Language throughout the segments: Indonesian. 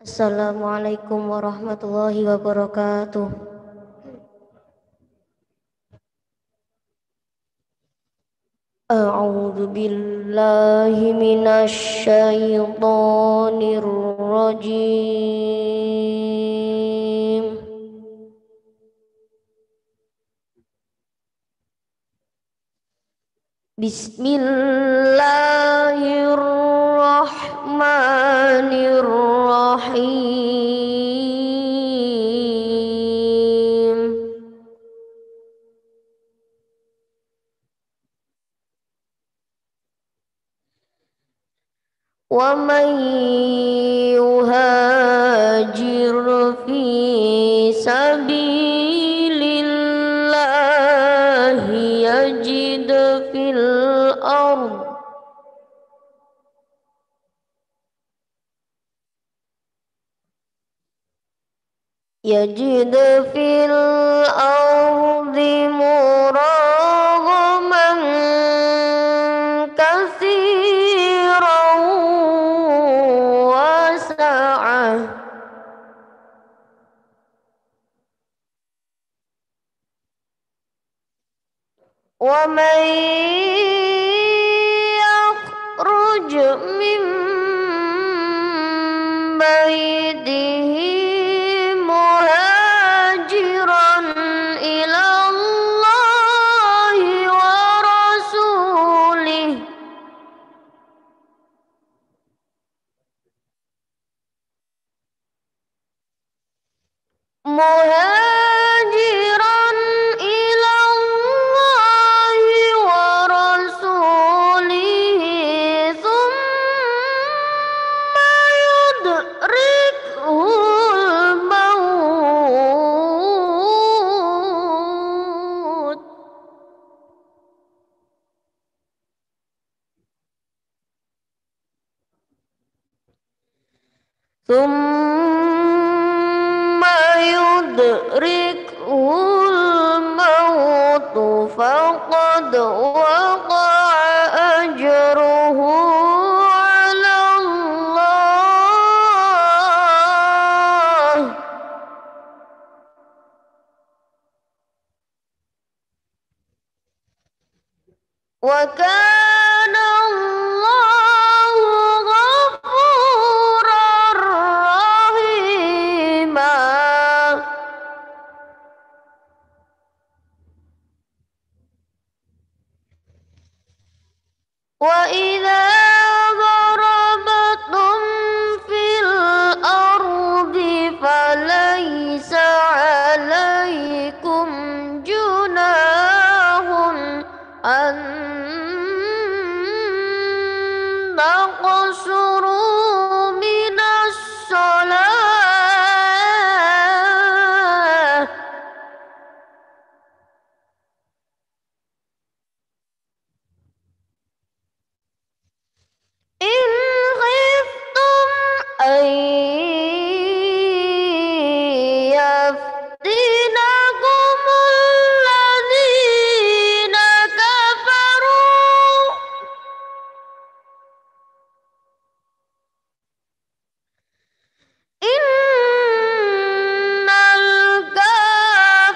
Assalamualaikum warahmatullahi wabarakatuh. A'udzu billahi minasy syaithanir rajim. Bismillahirrahmanirrahim. Wa man yuhajir fi sabilillahi yajid fil ard يجد في الأرض مراغما كثيرا وسعة ومن يخرج من بيته مهاجرا إلى الله ورسوله مهاجرا إلى الله ورسوله ثم يدركه الموت فقد وقع أجره على الله وكان الله غفورا رحيما وإذا ضربتم في الأرض فليس عليكم جناح أن تقصروا من الصلاة إن خفتم أن يفتنكم الذين كفروا إن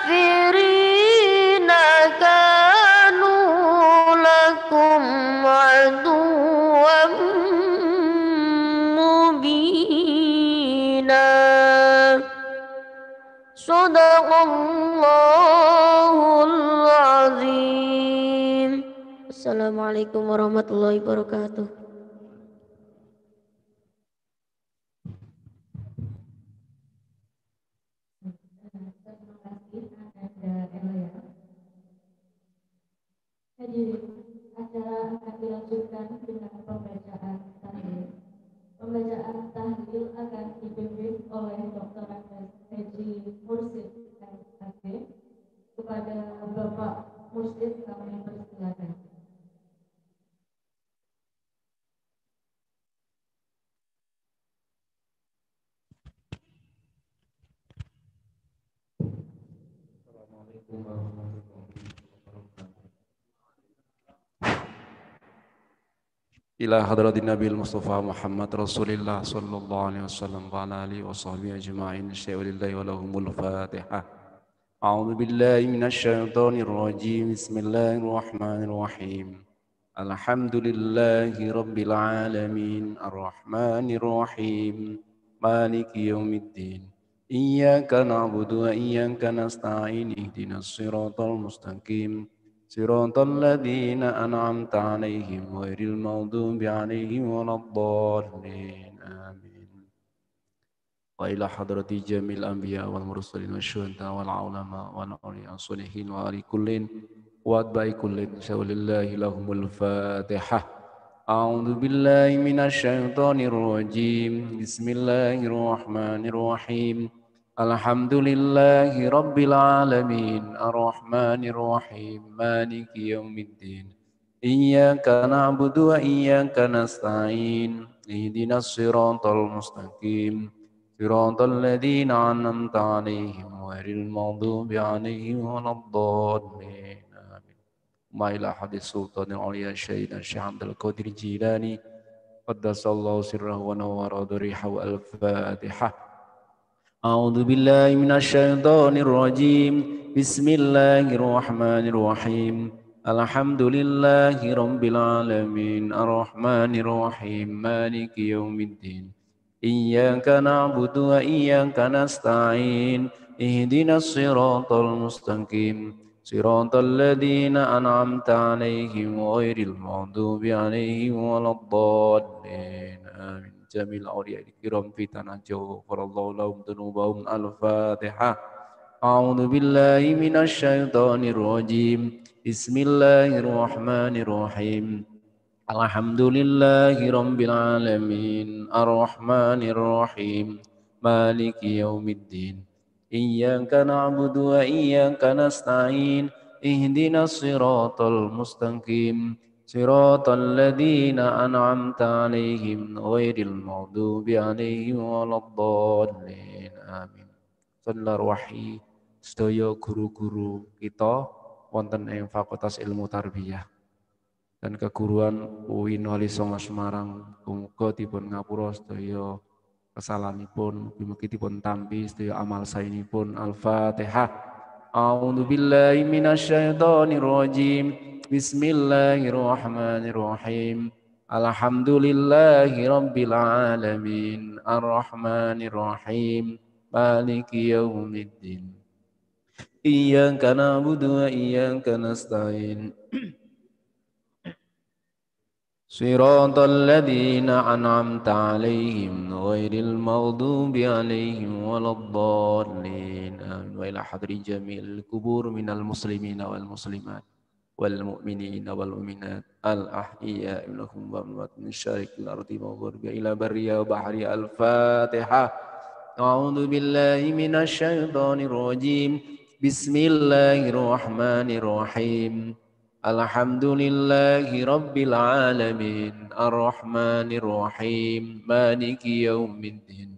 الكافرين كانوا لكم عدوا مبينا صدق الله العظيم. Assalamualaikum warahmatullahi wabarakatuh. Hadirin, acara akan dilanjutkan dengan pembacaan tahlil. Pembacaan tahlil akan dipimpin oleh Dr. Andes Haji Mursid MAG. Kepada Bapak Mursid kami persilakan. Assalamualaikum warahmatullahi wabarakatuh. إلى حضرة النبي المصطفى محمد رسول الله صلى الله عليه وسلم وعلى آله وصحبه أجمعين الشيء لله ولهم الفاتحة. أعوذ بالله من الشيطان الرجيم. بسم الله الرحمن الرحيم. الحمد لله رب العالمين الرحمن الرحيم مالك يوم الدين إياك نعبد وإياك نستعين اهدنا الصراط المستقيم صراط الذين أنعمت عليهم غير المغضوب عليهم ولا الضالين آمين. وإلى حضرة جميع الأنبياء والمرسلين والشهداء والعلماء والأولياء الصالحين وآل كل وأتباع كل ولله لهم الفاتحة. أعوذ بالله من الشيطان الرجيم. بسم الله الرحمن الرحيم. الحمد لله رب العالمين الرحمن الرحيم مالك يوم الدين إياك نعبد وإياك نستعين اهدنا الصراط المستقيم صراط الذين أنعمت عليهم غير المغضوب عليهم ولا الضالين آمين. ما إلى حديث سلطان العليا سيدنا الشيخ عبد القادر الجيلاني قدس الله سره ونور ضريحه. الفاتحة. أعوذ بالله من الشيطان الرجيم. بسم الله الرحمن الرحيم. الحمد لله رب العالمين الرحمن الرحيم مالك يوم الدين إياك نعبد وإياك نستعين اهدنا الصراط المستقيم صراط الذين أنعمت عليهم غير المغضوب عليهم ولا الضالين آمين. جميع الأولياء الكرام في تناجوا غفر الله لهم ذنوبهم. الفاتحة. أعوذ بالله من الشيطان الرجيم. بسم الله الرحمن الرحيم. الحمد لله رب العالمين الرحمن الرحيم مالك يوم الدين إياك نعبد وإياك نستعين اهدنا الصراط المستقيم صراط الذين أنعمت عليهم غير المغضوب عليهم ولا الضالين آمين. Saudara Wahyi sedaya guru-guru kita wonten ing Fakultas Ilmu Tarbiyah dan keguruan UIN Wali Songo Semarang, muga dipun ngapura sedaya kesalahanipun, mugi dipun tampi sedaya amal saenipun. Al-Fatihah. A'udzu billahi minasyaitonir rajim. Bismillahirrahmanirrahim. Alhamdulillahi rabbil alamin arrahmanir rahim maliki yaumiddin. Iyyaka na'budu wa iyyaka nasta'in. صراط الذين أنعمت عليهم غير المغضوب عليهم ولا الضالين آمين. وإلى حضر جميع القبور من المسلمين والمسلمات والمؤمنين والمؤمنات الأحياء منهم والأموات من شرق الأرض وغربها إلى برها وبحرها. الفاتحة. أعوذ بالله من الشيطان الرجيم. بسم الله الرحمن الرحيم. الحمد لله رب العالمين الرحمن الرحيم مالك يوم الدين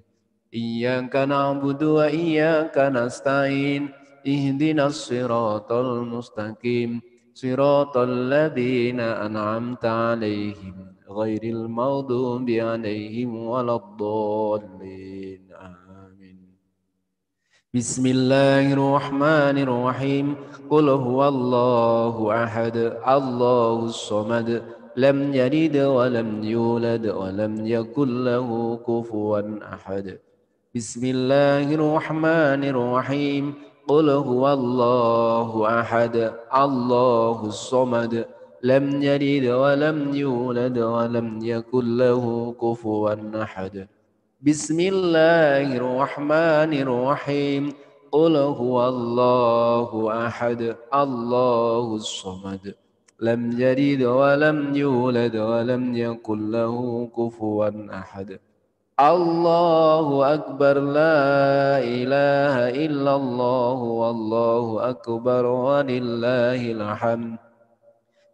إياك نعبد وإياك نستعين اهدنا الصراط المستقيم صراط الذين أنعمت عليهم غير المغضوب عليهم ولا الضالين آمين. بسم الله الرحمن الرحيم. قل هو الله أحد الله الصمد لم يلد ولم يولد ولم يكن له كفوا أحد. بسم الله الرحمن الرحيم. قل هو الله أحد الله الصمد لم يلد ولم يولد ولم يكن له كفوا أحد. بسم الله الرحمن الرحيم. قل هو الله أحد الله الصمد لم يلد ولم يولد ولم يكن له كفوا أحد. الله أكبر لا إله إلا الله والله أكبر ولله الحمد.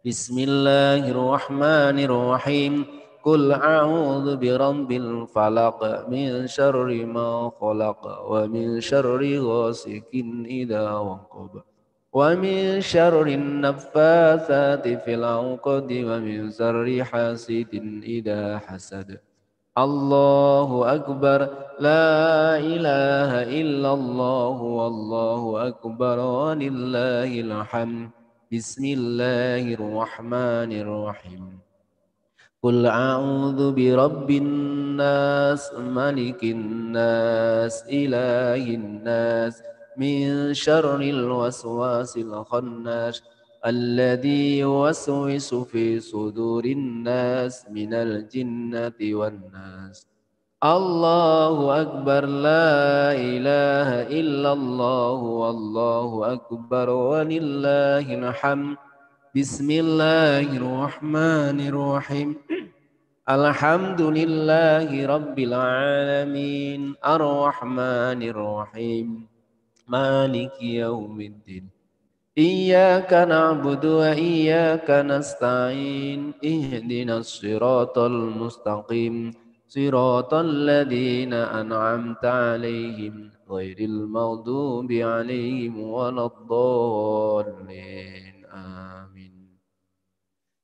بسم الله الرحمن الرحيم. قل أعوذ برب الفلق من شر ما خلق ومن شر غاسق إذا وقب ومن شر النفاثات في العقد ومن شر حاسد إذا حسد الله أكبر لا إله إلا الله والله أكبر ولله الحمد بسم الله الرحمن الرحيم قل أعوذ برب الناس ملك الناس إله الناس من شر الوسواس الخناس الذي يوسوس في صدور الناس من الجنة والناس الله أكبر لا إله إلا الله والله أكبر ولله الحمد بسم الله الرحمن الرحيم الحمد لله رب العالمين الرحمن الرحيم مالك يوم الدين إياك نعبد وإياك نستعين اهدنا الصراط المستقيم صراط الذين أنعمت عليهم غير المغضوب عليهم ولا الضالين آمين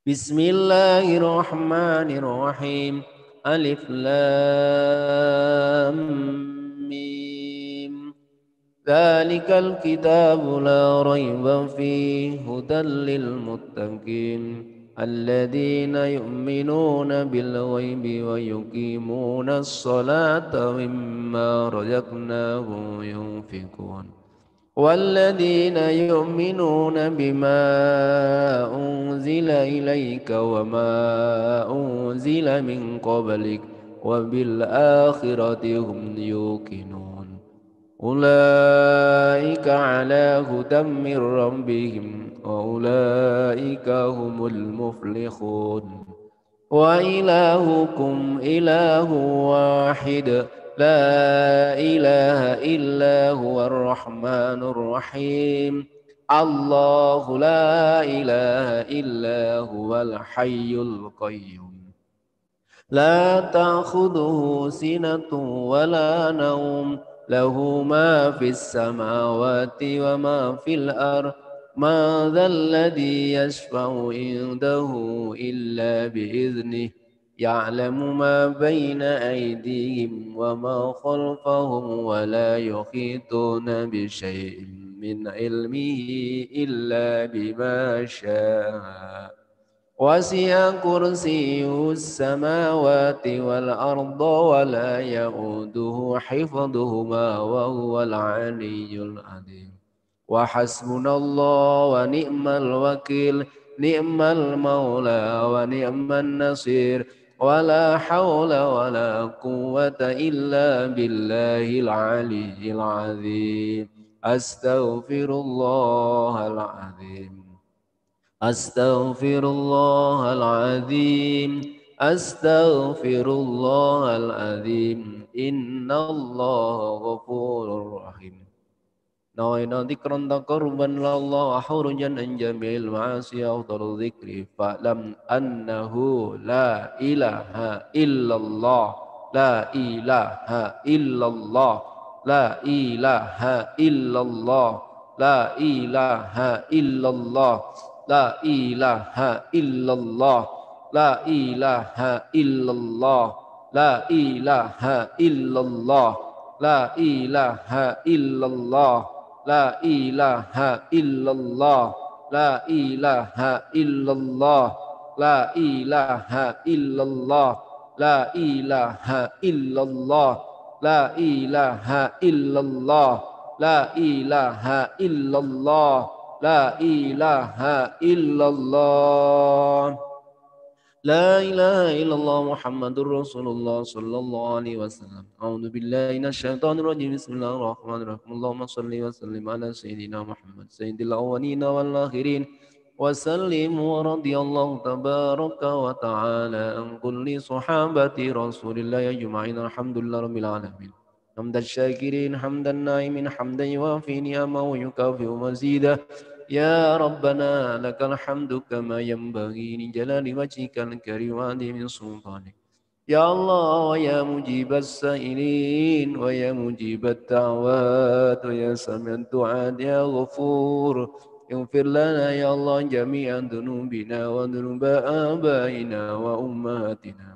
بسم الله الرحمن الرحيم ألف لام ميم ذلك الكتاب لا ريب فيه هدى للمتقين الذين يؤمنون بالغيب ويقيمون الصلاة ومما رزقناهم ينفقون والذين يؤمنون بما أنزل إليك وما أنزل من قبلك وبالآخرة هم يوقنون أولئك على هدى من ربهم وأولئك هم المفلحون وإلهكم إله واحد لا إله إلا هو الرحمن الرحيم الله لا إله إلا هو الحي القيوم لا تأخذه سنة ولا نوم له ما في السماوات وما في الأرض ما ذا الذي يشفع عنده إلا بإذنه يعلم ما بين أيديهم وما خلفهم ولا يحيطون بشيء من علمه إلا بما شاء وسع كرسيه السماوات والأرض ولا يؤوده حفظهما وهو العلي العظيم وحسبنا الله ونعم الوكيل نعم المولى ونعم النصير ولا حول ولا قوة إلا بالله العلي العظيم أستغفر الله العظيم أستغفر الله العظيم أستغفر الله العظيم إن الله غفور رحيم نوينا ذكرا تقربا لله وحرجا عن جميع المعاصي أفضل الذكر فاعلم أنه لا إله إلا الله لا إله إلا الله لا إله إلا الله لا إله إلا الله لا إله إلا الله لا إله إلا الله لا إله إلا الله لا إله إلا الله لا إله إلا الله لا إله إلا الله لا إله إلا الله لا إله إلا الله لا إله إلا الله لا إله إلا الله لا إله إلا الله لا إله إلا الله محمد رسول الله صلى الله عليه وسلم أعوذ بالله من الشيطان الرجيم بسم الله الرحمن الرحيم اللهم صل وسلم على سيدنا محمد سيد الأولين والآخرين وسلم ورضي الله تبارك وتعالى عن كل صحابة رسول الله أجمعين الحمد لله رب العالمين حمد الشاكرين حمد النائمين حمدا يوافي نعمه ويكافئ مزيده يا ربنا لك الحمد كما ينبغي لجلال وجهك الكريم وعظيم سلطانك يا الله ويا مجيب السائلين ويا مجيب الدعوات ويا سميع الدعاء يا غفور اغفر لنا يا الله جميع ذنوبنا وذنوب آبائنا وأمهاتنا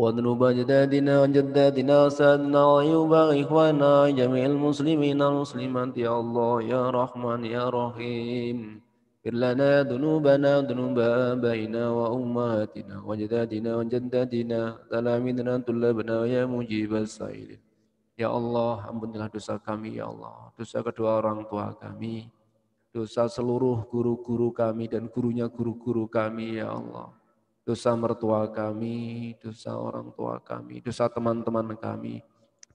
وذنوب أجدادنا وجداتنا وأساتذتنا وعيوب إخواننا جميع المسلمين والمسلمات يا الله يا رحمن يا رحيم اغفر لنا ذنوبنا وذنوب آبائنا وأمهاتنا وأجدادنا وجداتنا تلاميذنا طلابنا يا مجيب السائلين. Ya Allah, ampunilah dosa kami ya Allah, dosa kedua orang tua kami, dosa seluruh guru-guru kami dan gurunya guru-guru kami ya Allah. Dosa mertua kami, dosa orang tua kami, dosa teman-teman kami,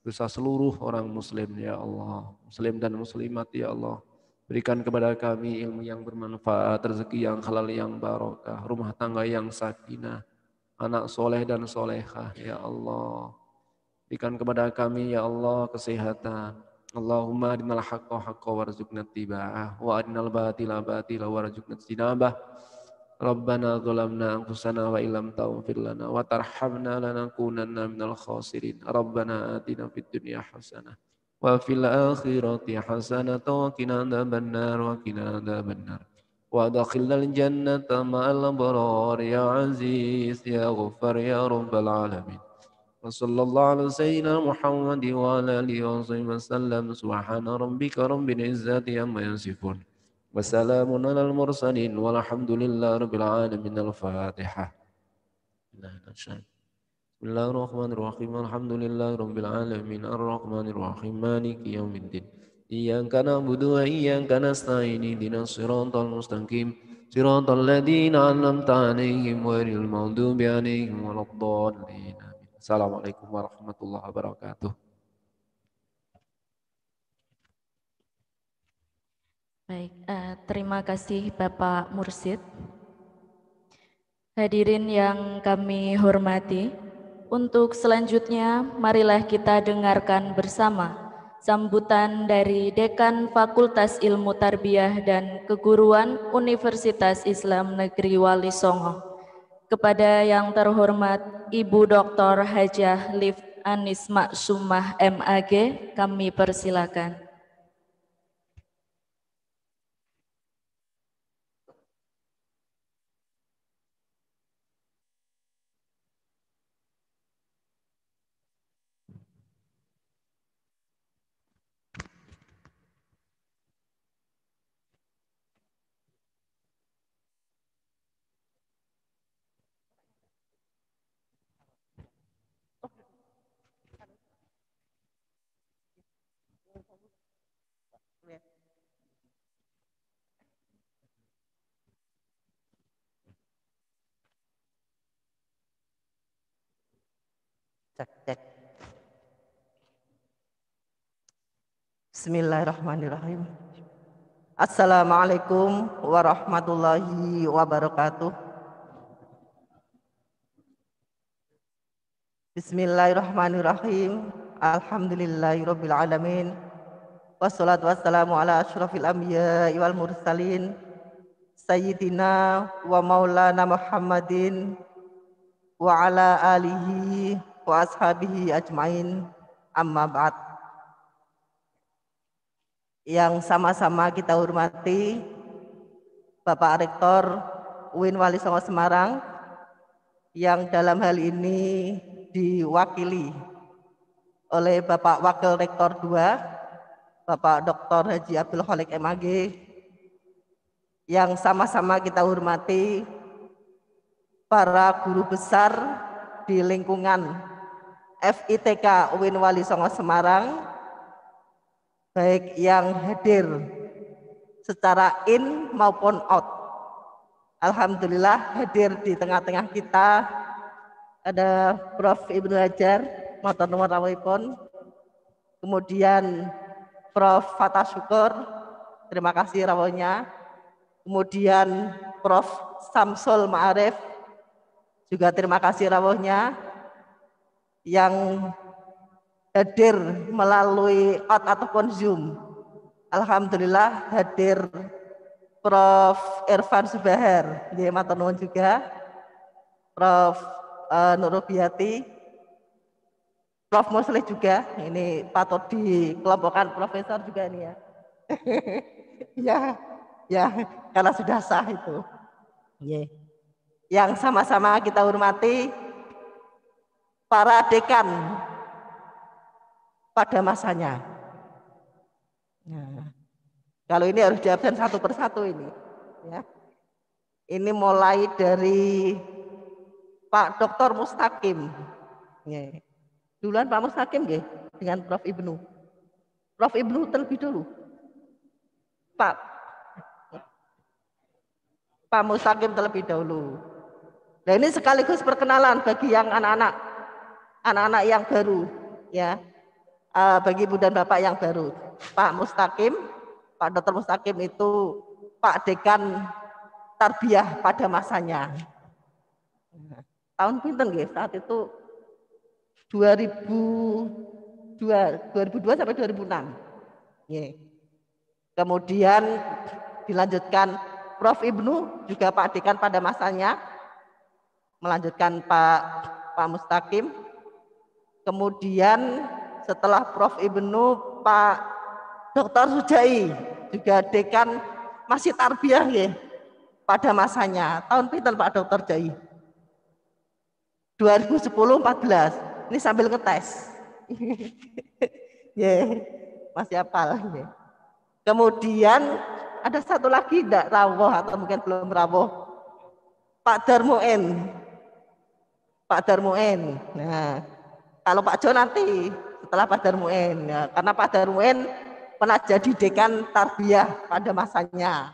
dosa seluruh orang muslim ya Allah. Muslim dan muslimat ya Allah. Berikan kepada kami ilmu yang bermanfaat, rezeki yang halal yang barokah, rumah tangga yang sakinah, anak soleh dan solehah ya Allah. Berikan kepada kami ya Allah kesehatan. Allahumma arinal haqqa haqqa warzuqna ittiba'ah wa arinal batila batila warzuqna ijtinabah. Rabbana zalamna anfusana wa illam taghfir lana wa tarhamna lanakunanna minal khasirin. Rabbana atina fid dunya hasanah wa fil akhirati hasanah wa qina adzabannar wa qina adzabannar. Wa adkhilnal jannata ma'al abrar ya aziz ya ghaffar ya rabbal alamin. وصلى الله على سيدنا محمد وعلى آله وصحبه وسلم سبحان ربك رب العزة عما يصفون وسلام على المرسلين والحمد لله رب العالمين. الفاتحة. بسم الله الرحمن الرحيم الحمد لله رب العالمين الرحمن الرحيم مالك يوم الدين إياك نعبد وإياك نستعين اهدنا الصراط المستقيم صراط الذين أنعمت عليهم غير المغضوب عليهم ولا الضالين. Assalamualaikum warahmatullahi wabarakatuh. Baik, terima kasih Bapak Mursid. Hadirin yang kami hormati, untuk selanjutnya marilah kita dengarkan bersama sambutan dari Dekan Fakultas Ilmu Tarbiyah dan Keguruan Universitas Islam Negeri Wali Songo. Kepada yang terhormat Ibu Dr. Hajah Liv Anis Maksumah MAG, kami persilakan. Cek. Bismillahirrahmanirrahim. Assalamualaikum warahmatullahi wabarakatuh. Bismillahirrahmanirrahim. Alhamdulillahirabbil alamin. Wassalatu wassalamu ala asyrafil anbiya'i wal mursalin sayyidina wa maulana Muhammadin wa ala alihi wa ashabihi ajmain, amma ba'd. Yang sama-sama kita hormati Bapak Rektor UIN Wali Songo Semarang, yang dalam hal ini diwakili oleh Bapak Wakil Rektor 2, Bapak Dr. Haji Abdul Khalik MAG, yang sama-sama kita hormati para guru besar di lingkungan FITK UIN Wali Songo Semarang, baik yang hadir secara in maupun out. Alhamdulillah hadir di tengah-tengah kita ada Prof. Ibnu Hajar, matur nuwun rawuhipun. Kemudian Prof. Fatah Syukur, terima kasih rawuhnya. Kemudian Prof. Samsul Ma'arif, juga terima kasih rawuhnya. Yang hadir melalui out ataupun Zoom, alhamdulillah hadir Prof. Irfan Subahar, matur nuwun juga, Prof. Nurubiati, Prof. Muslih juga, ini patut dikelompokkan profesor juga ini ya. Ya, Ya, karena sudah sah itu. Yang sama-sama kita hormati para dekan pada masanya. Nah, kalau ini harus diabsen satu persatu ini. Ya. Ini mulai dari Pak Dr. Mustaqim. Ya. Duluan Pak Mustaqim ya, dengan Prof. Ibnu. Prof. Ibnu terlebih dulu. Pak Mustaqim terlebih dahulu. Nah ini sekaligus perkenalan bagi yang anak-anak yang baru, ya, bagi ibu dan bapak yang baru. Pak Mustaqim, Pak Dr. Mustaqim itu Pak Dekan Tarbiyah pada masanya. Tahun pinten nggih? Saat itu 2002 sampai 2006. Yeah. Kemudian dilanjutkan Prof. Ibnu juga Pak Dekan pada masanya, melanjutkan Pak Mustaqim. Kemudian setelah Prof. Ibnu Pak Dr. Sujai juga Dekan masih tarbiyah ya, pada masanya. Tahun pinten Pak Dr. Jai? 2010-14. Ini sambil ngetes. Yeah, masih hafal. Yeah. Kemudian ada satu lagi tidak rawuh atau mungkin belum rawuh, Pak Darmuin. Pak Darmuin. Nah, kalau Pak Jo nanti setelah Pak Darmuin, ya, karena Pak Darmuin pernah jadi dekan tarbiyah pada masanya,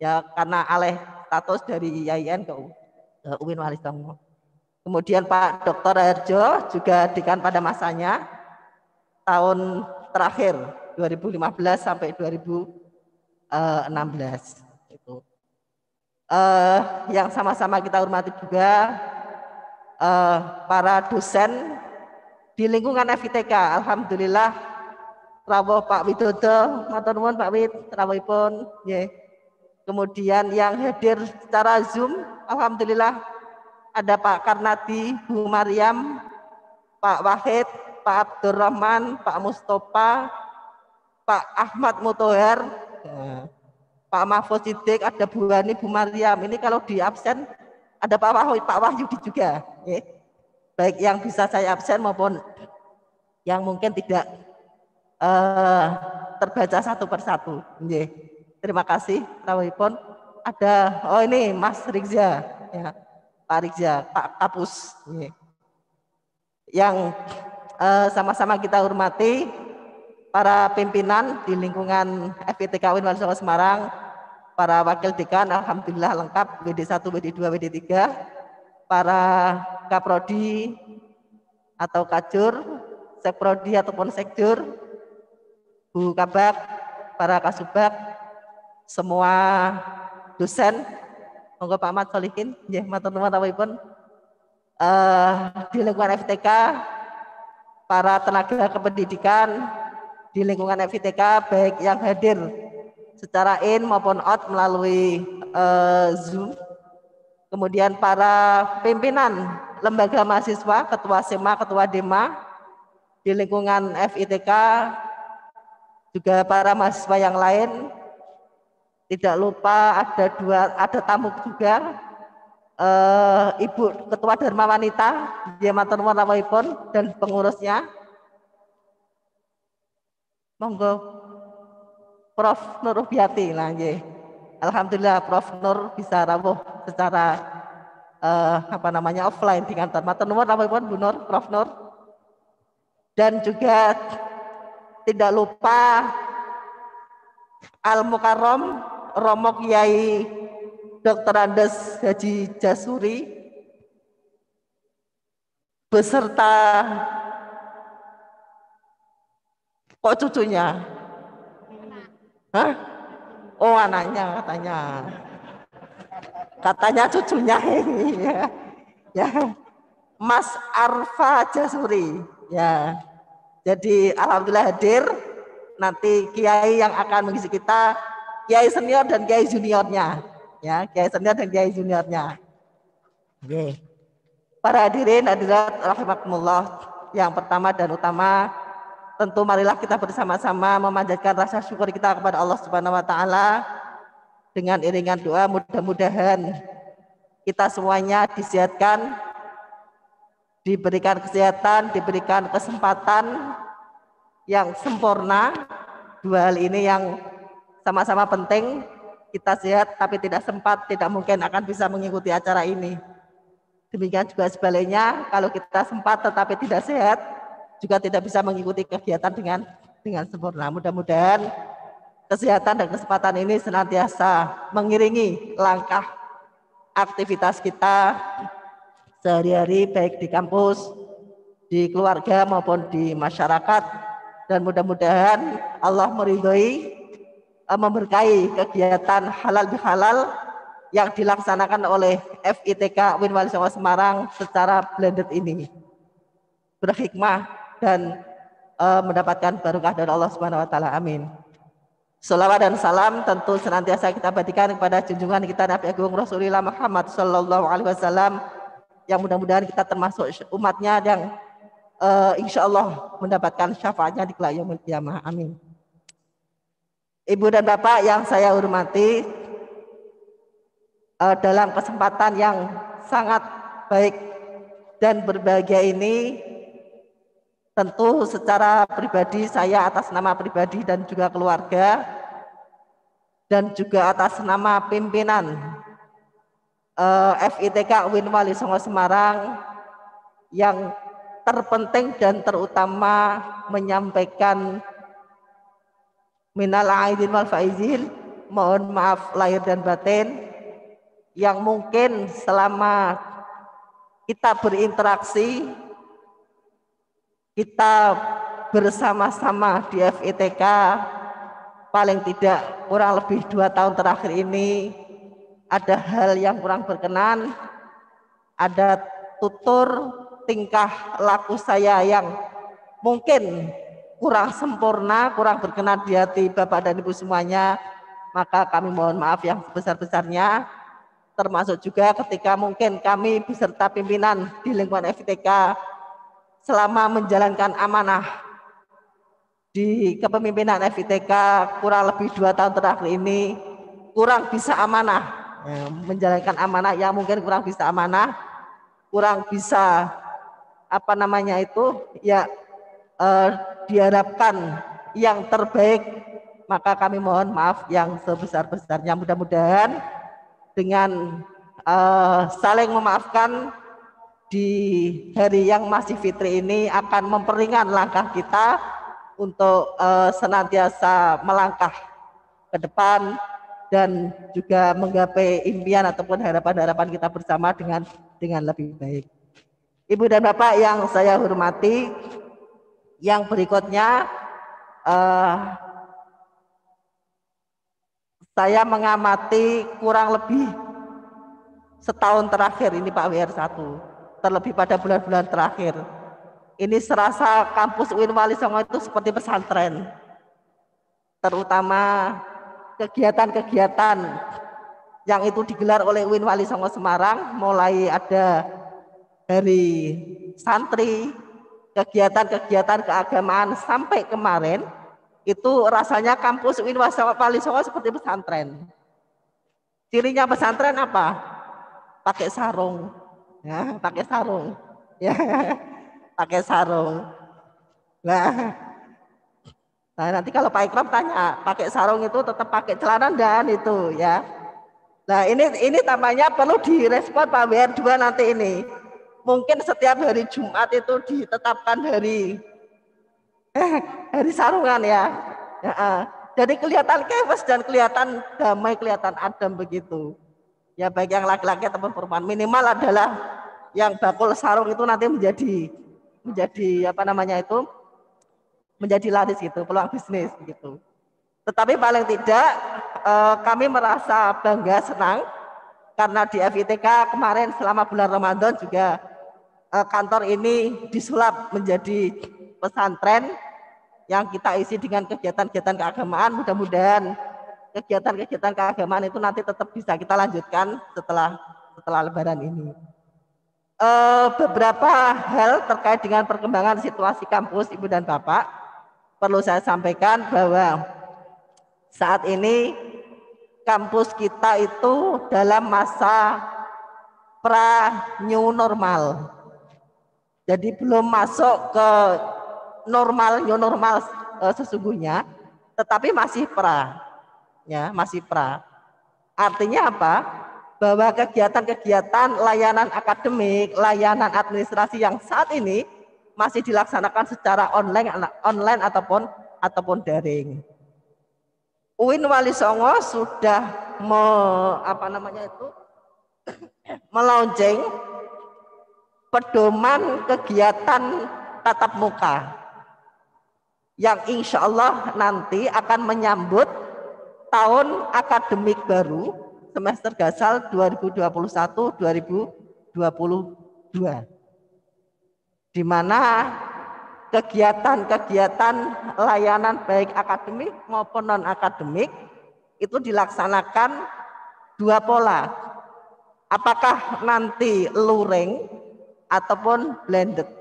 ya karena alih status dari IAIN ke UIN Wali Songo. Kemudian Pak Dr. Herjo juga dekan pada masanya, tahun terakhir 2015 sampai 2016 itu. Yang sama-sama kita hormati juga para dosen di lingkungan FITK. Alhamdulillah rawuh Pak Widodo, matur nuwun Pak Wid, rawuhipun nggih. Kemudian yang hadir secara Zoom, alhamdulillah ada Pak Karnadi, Bu Maryam, Pak Wahid, Pak Abdurrahman, Pak Mustafa, Pak Ahmad Mutoher, Pak Mahfuz Siddiq, ada Bu Hani, Bu Maryam. Ini kalau di absen ada Pak Wahyudi juga. Baik yang bisa saya absen maupun yang mungkin tidak terbaca satu persatu. Terima kasih. Rawuhipun ada, oh ini Mas Rizza, ya, Pak Rizza, Pak Kapus. Yang sama-sama kita hormati para pimpinan di lingkungan FITK UIN Wali Songo Semarang, para wakil dekan, alhamdulillah lengkap, WD1, WD2, WD3, para kaprodi atau kajur, sekprodi ataupun sekjur, Bu Kabak, para kasubag, semua dosen, monggo Pak Ahmad Solihin, nggih matur nuwun rawuhipun. Di lingkungan FITK, para tenaga kependidikan di lingkungan FITK, baik yang hadir secara in maupun out melalui Zoom. Kemudian para pimpinan lembaga mahasiswa, ketua SEMA, ketua DEMA di lingkungan FITK, juga para mahasiswa yang lain. Tidak lupa ada tamu juga, Ibu Ketua Dharma Wanita, dia matur nuwun rawuhipun dan pengurusnya. Monggo Prof. Nur Rubiati. Nah, alhamdulillah Prof. Nur bisa rawuh secara offline di kantor. Matur nuwun rawuhipun Bu Nur, Prof. Nur. Dan juga tidak lupa Al Mukarrom Romo Kiai Dr. Andes Haji Jasuri beserta kok cucunya? Hah? Oh anaknya katanya cucunya ini ya. Mas Arfa Jasuri ya. Jadi alhamdulillah hadir. Nanti kiai yang akan mengisi kita, kiai senior dan kiai juniornya ya, kiai senior dan kiai juniornya. Oke. Para hadirin hadirat rahimakumullah, yang pertama dan utama tentu marilah kita bersama-sama memanjatkan rasa syukur kita kepada Allah Subhanahu wa taala dengan iringan doa mudah-mudahan kita semuanya disehatkan, diberikan kesehatan, diberikan kesempatan yang sempurna. Dua hal ini yang sama-sama penting. Kita sehat tapi tidak sempat, tidak mungkin akan bisa mengikuti acara ini. Demikian juga sebaliknya, kalau kita sempat tetapi tidak sehat, juga tidak bisa mengikuti kegiatan dengan sempurna. Mudah-mudahan kesehatan dan kesempatan ini senantiasa mengiringi langkah aktivitas kita sehari-hari, baik di kampus, di keluarga maupun di masyarakat, dan mudah-mudahan Allah meridhoi, memberkahi kegiatan halal bihalal yang dilaksanakan oleh FITK UIN Wali Songo Semarang secara blended ini, berhikmah dan mendapatkan barokah dari Allah Subhanahu wa taala. Amin. Salawat dan salam tentu senantiasa kita berikan kepada junjungan kita Nabi Agung Rasulullah Muhammad sallallahu alaihi wasallam, yang mudah-mudahan kita termasuk umatnya yang insya Allah mendapatkan syafaatnya di kelak yaumul qiyamah. Amin. Ibu dan Bapak yang saya hormati, dalam kesempatan yang sangat baik dan berbahagia ini, tentu secara pribadi saya atas nama pribadi dan juga keluarga, dan juga atas nama pimpinan FITK UIN Wali Songo Semarang, yang terpenting dan terutama menyampaikan minal aidin wal faizin, mohon maaf lahir dan batin, yang mungkin selama kita berinteraksi, kita bersama-sama di FITK paling tidak kurang lebih 2 tahun terakhir ini, ada hal yang kurang berkenan, ada tutur tingkah laku saya yang mungkin kurang sempurna, kurang berkenan di hati Bapak dan Ibu semuanya, maka kami mohon maaf yang sebesar-besarnya, termasuk juga ketika mungkin kami beserta pimpinan di lingkungan FITK selama menjalankan amanah di kepemimpinan FITK kurang lebih 2 tahun terakhir ini kurang bisa amanah, menjalankan amanah yang mungkin kurang bisa amanah, kurang bisa diharapkan yang terbaik, maka kami mohon maaf yang sebesar-besarnya. Mudah-mudahan dengan saling memaafkan di hari yang masih fitri ini akan memperingan langkah kita untuk senantiasa melangkah ke depan dan juga menggapai impian ataupun harapan-harapan kita bersama dengan lebih baik. Ibu dan Bapak yang saya hormati, yang berikutnya saya mengamati kurang lebih setahun terakhir ini Pak WR1, terlebih pada bulan-bulan terakhir. Ini serasa kampus UIN Wali Songo itu seperti pesantren, terutama kegiatan-kegiatan yang itu digelar oleh UIN Wali Songo Semarang, mulai ada hari santri, kegiatan-kegiatan keagamaan sampai kemarin, itu rasanya kampus UIN Wali Songo seperti pesantren. Cirinya pesantren apa? Pakai sarung, ya, pakai sarung, ya, pakai sarung. Nah, nanti kalau Pak Ikram tanya, pakai sarung itu tetap pakai celana dan itu, ya. Nah, ini tampaknya perlu direspon Pak WR2 nanti ini. Mungkin setiap hari Jumat itu ditetapkan hari sarungan, ya. Jadi kelihatan kewes dan kelihatan damai, kelihatan adem begitu. Ya, baik yang laki-laki ataupun perempuan, minimal adalah yang bakul sarung itu nanti menjadi menjadi laris gitu, peluang bisnis gitu. Tetapi paling tidak kami merasa bangga, senang karena di FITK kemarin selama bulan Ramadan juga kantor ini disulap menjadi pesantren yang kita isi dengan kegiatan-kegiatan keagamaan. Mudah-mudahan kegiatan-kegiatan keagamaan itu nanti tetap bisa kita lanjutkan setelah Lebaran ini. Beberapa hal terkait dengan perkembangan situasi kampus, Ibu dan Bapak, perlu saya sampaikan bahwa saat ini kampus kita itu dalam masa pra new normal. Jadi belum masuk ke new normal sesungguhnya, tetapi masih pra. Ya, masih pra. Artinya apa? Bahwa kegiatan-kegiatan layanan akademik, layanan administrasi yang saat ini masih dilaksanakan secara online ataupun daring. UIN Wali Songo sudah melaunching pedoman kegiatan tatap muka yang insya Allah nanti akan menyambut tahun akademik baru semester gasal 2021-2022, di mana kegiatan-kegiatan layanan baik akademik maupun non-akademik itu dilaksanakan dua pola. Apakah nanti luring ataupun blended.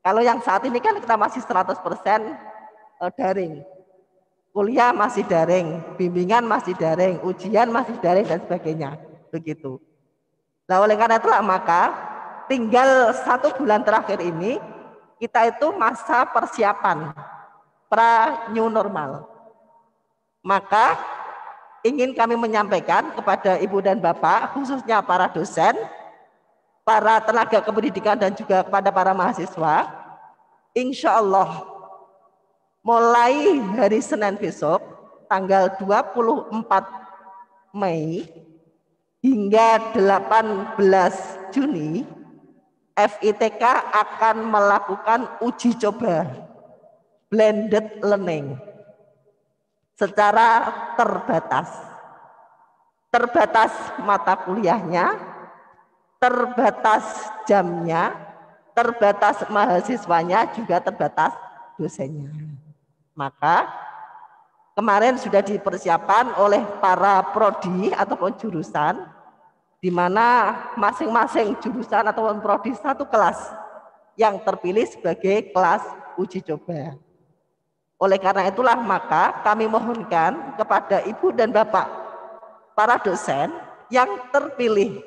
Kalau yang saat ini kan kita masih 100% daring. Kuliah masih daring, bimbingan masih daring, ujian masih daring dan sebagainya. Begitu. Nah, oleh karena itulah maka tinggal 1 bulan terakhir ini kita itu masa persiapan pra new normal. Maka ingin kami menyampaikan kepada Ibu dan Bapak, khususnya para dosen, para tenaga kependidikan dan juga kepada para mahasiswa, insya Allah mulai hari Senin besok, tanggal 24 Mei hingga 18 Juni, FITK akan melakukan uji coba blended learning secara terbatas. Terbatas mata kuliahnya, terbatas jamnya, terbatas mahasiswanya, juga terbatas dosennya. Maka kemarin sudah dipersiapkan oleh para prodi ataupun jurusan, di mana masing-masing jurusan ataupun prodi satu kelas yang terpilih sebagai kelas uji coba. Oleh karena itulah maka kami mohonkan kepada Ibu dan Bapak para dosen yang terpilih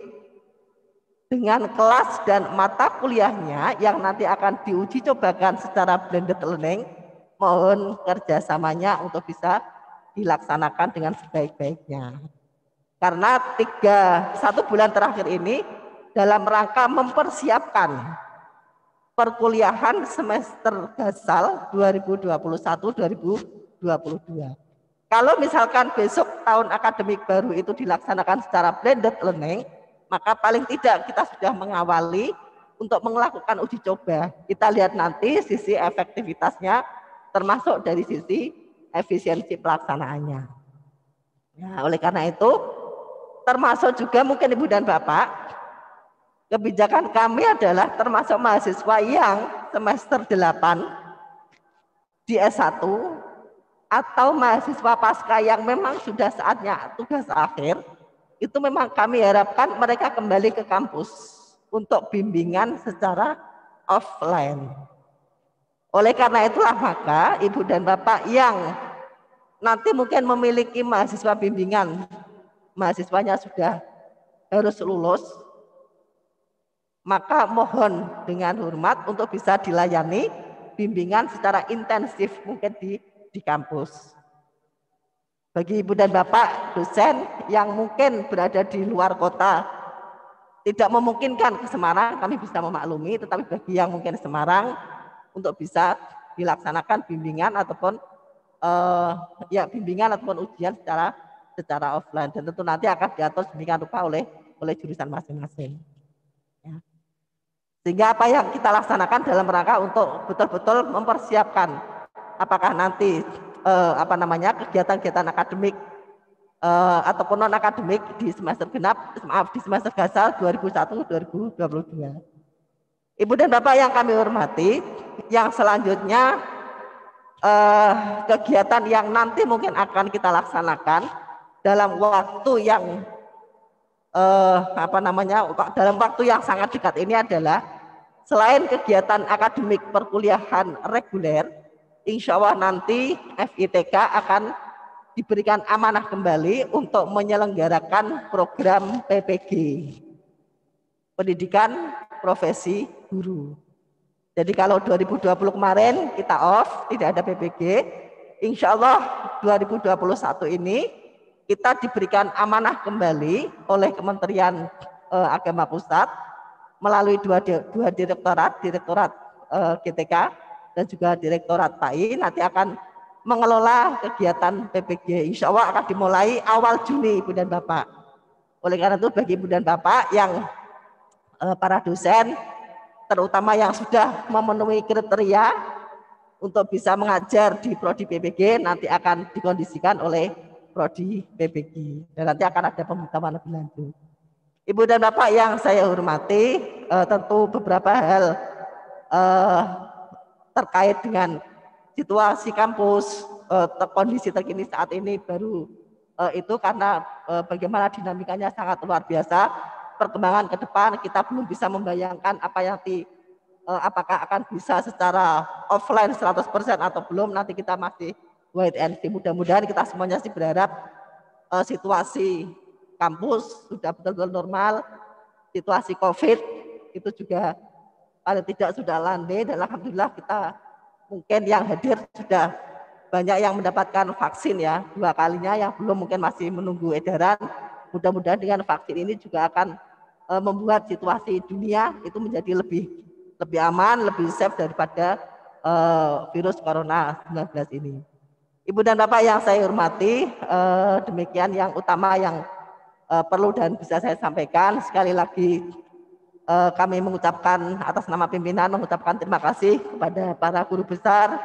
dengan kelas dan mata kuliahnya yang nanti akan diuji cobakan secara blended learning, mohon kerjasamanya untuk bisa dilaksanakan dengan sebaik-baiknya. Karena 1 bulan terakhir ini dalam rangka mempersiapkan perkuliahan semester gasal 2021-2022. Kalau misalkan besok tahun akademik baru itu dilaksanakan secara blended learning, maka paling tidak kita sudah mengawali untuk melakukan uji coba. Kita lihat nanti sisi efektivitasnya termasuk dari sisi efisiensi pelaksanaannya. Nah, oleh karena itu termasuk juga mungkin Ibu dan Bapak, kebijakan kami adalah termasuk mahasiswa yang semester 8 di S1 atau mahasiswa pasca yang memang sudah saatnya tugas akhir, itu memang kami harapkan mereka kembali ke kampus untuk bimbingan secara offline. Oleh karena itulah maka Ibu dan Bapak yang nanti mungkin memiliki mahasiswa bimbingan, mahasiswanya sudah harus lulus, maka mohon dengan hormat untuk bisa dilayani bimbingan secara intensif mungkin di kampus. Bagi Ibu dan Bapak dosen yang mungkin berada di luar kota, tidak memungkinkan ke Semarang, kami bisa memaklumi, tetapi bagi yang mungkin Semarang, untuk bisa dilaksanakan bimbingan ataupun bimbingan ataupun ujian secara offline, dan tentu nanti akan diatur sedemikian rupa oleh jurusan masing-masing. Ya. Sehingga apa yang kita laksanakan dalam rangka untuk betul-betul mempersiapkan apakah nanti kegiatan-kegiatan akademik ataupun non akademik di semester genap, di semester gasal 2021-2022. Ibu dan Bapak yang kami hormati, yang selanjutnya kegiatan yang nanti mungkin akan kita laksanakan dalam waktu yang dalam waktu yang sangat dekat ini adalah selain kegiatan akademik perkuliahan reguler, insya Allah nanti FITK akan diberikan amanah kembali untuk menyelenggarakan program PPG, Pendidikan Profesi Guru. Jadi kalau 2020 kemarin kita off, tidak ada PPG, insya Allah 2021 ini kita diberikan amanah kembali oleh Kementerian Agama Pusat melalui dua direktorat GTK dan juga direktorat PAI nanti akan mengelola kegiatan PPG. Insya Allah akan dimulai awal Juni, Ibu dan Bapak. Oleh karena itu bagi Ibu dan Bapak yang para dosen, terutama yang sudah memenuhi kriteria untuk bisa mengajar di Prodi PPG, nanti akan dikondisikan oleh Prodi PPG. Dan nanti akan ada pemberitahuan lebih lanjut. Ibu dan Bapak yang saya hormati, tentu beberapa hal terkait dengan situasi kampus, kondisi terkini saat ini baru itu karena bagaimana dinamikanya sangat luar biasa. Perkembangan ke depan kita belum bisa membayangkan apa yang apakah akan bisa secara offline 100% atau belum, nanti kita masih wait and see. Mudah-mudahan kita semuanya sih berharap situasi kampus sudah betul-betul normal, situasi COVID itu juga paling tidak sudah landai, dan alhamdulillah kita mungkin yang hadir sudah banyak yang mendapatkan vaksin ya, 2 kalinya, yang belum mungkin masih menunggu edaran. Mudah-mudahan dengan vaksin ini juga akan membuat situasi dunia itu menjadi lebih aman, lebih safe daripada virus corona 19 ini. Ibu dan Bapak yang saya hormati, demikian yang utama yang perlu dan bisa saya sampaikan. Sekali lagi kami mengucapkan atas nama pimpinan mengucapkan terima kasih kepada para guru besar,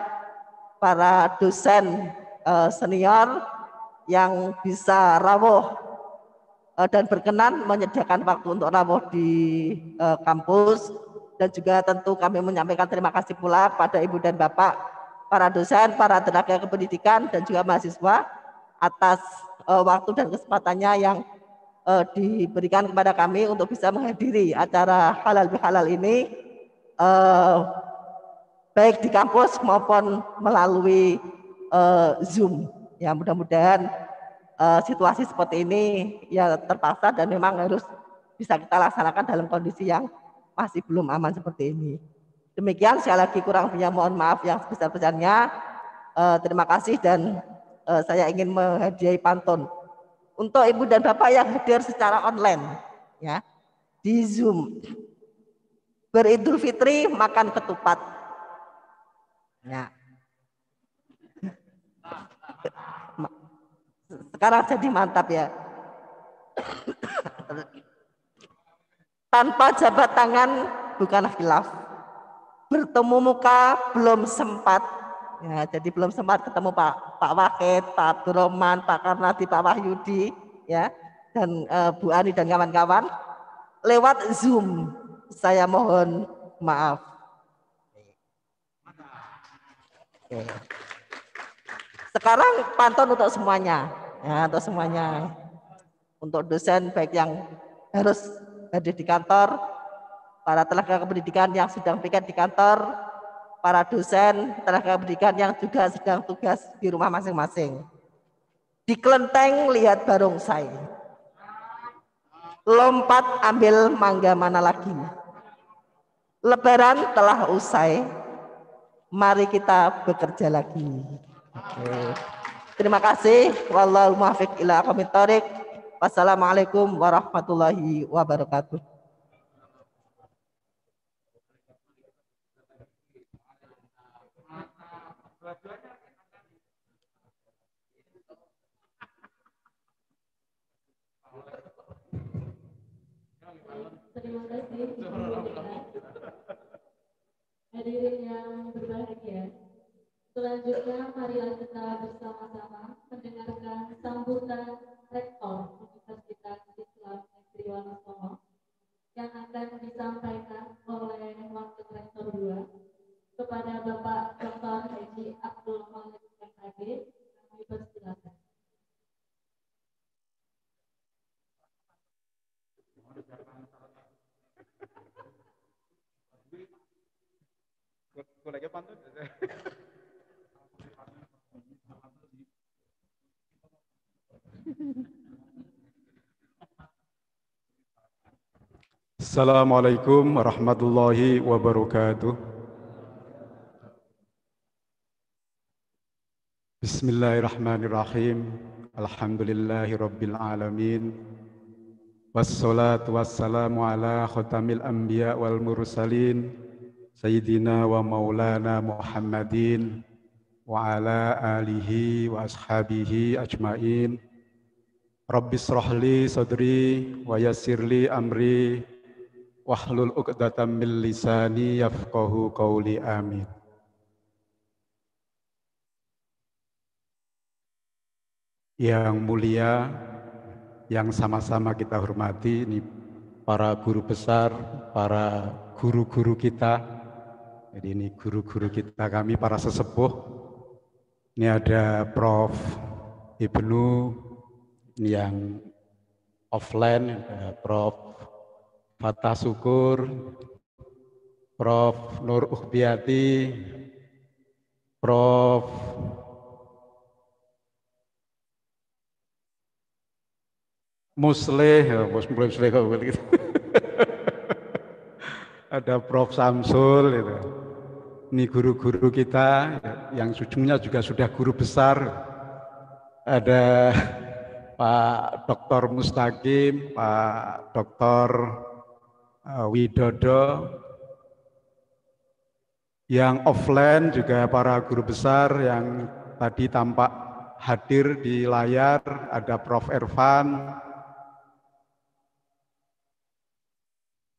para dosen senior yang bisa rawuh dan berkenan menyediakan waktu untuk rawuh di kampus, dan juga tentu kami menyampaikan terima kasih pula kepada Ibu dan Bapak, para dosen, para tenaga kependidikan, dan juga mahasiswa atas waktu dan kesempatannya yang diberikan kepada kami untuk bisa menghadiri acara halal bihalal ini, baik di kampus maupun melalui Zoom. Ya, mudah-mudahan situasi seperti ini ya terpaksa dan memang harus bisa kita laksanakan dalam kondisi yang masih belum aman seperti ini. Demikian, sekali lagi kurang lebihnya mohon maaf yang sebesar-besarnya. Terima kasih, dan saya ingin menghadiahi pantun untuk Ibu dan Bapak yang hadir secara online ya di Zoom. Beridul Fitri makan ketupat. Ya. Sekarang jadi mantap ya. Tanpa jabat tangan bukan khilaf. Bertemu muka belum sempat. Ya, jadi belum sempat ketemu Pak Wahid, Pak Abdurrahman, Pak Karnadi, Pak Wahyudi, ya, dan Bu Ani dan kawan-kawan lewat Zoom. Saya mohon maaf. Sekarang pantun untuk semuanya, ya, untuk semuanya. Untuk dosen baik yang harus hadir di kantor, para tenaga kependidikan yang sedang piket di kantor, para dosen tenaga pendidikan yang juga sedang tugas di rumah masing-masing. Di kelenteng lihat barongsai, lompat ambil mangga mana lagi. Lebaran telah usai, mari kita bekerja lagi. Terima kasih. Wallahu muwaffiq ila aqwamit thoriq. Wassalamualaikum warahmatullahi wabarakatuh. Terima kasih. Hadirin yang berbahagia, selanjutnya marilah kita bersama-sama mendengarkan sambutan Rektor Universitas Islam Negeri Wonosobo yang akan disampaikan oleh Wakil Rektor 2 kepada Bapak Dr. Haji Abdul Malik MAD. Kami persilakan. Assalamualaikum warahmatullahi wabarakatuh. Bismillahirrahmanirrahim. Alhamdulillahi rabbil alamin. Wassalatu wassalamu ala khatamil anbiya wal mursalin Sayyidina wa maulana Muhammadin wa ala alihi wa ashabihi ajmain. Rabbi srahli sadri wa yassirli amri wahlul 'uqdatam min lisani yafqahu qawli, amin. Yang mulia, yang sama-sama kita hormati, ini para guru besar, para guru-guru kita. Jadi ini guru-guru kita, kami para sesepuh. Ini ada Prof. Ibnu, ini yang offline, ada Prof. Fatah Syukur, Prof. Nur Ukhbiati, Prof. Musleh, gitu. Ada Prof. Samsul, gitu. Ini guru-guru kita yang ujungnya juga sudah guru besar. Ada Pak Dr. Mustaqim, Pak Dr. Widodo, yang offline juga para guru besar yang tadi tampak hadir di layar, ada Prof. Irfan,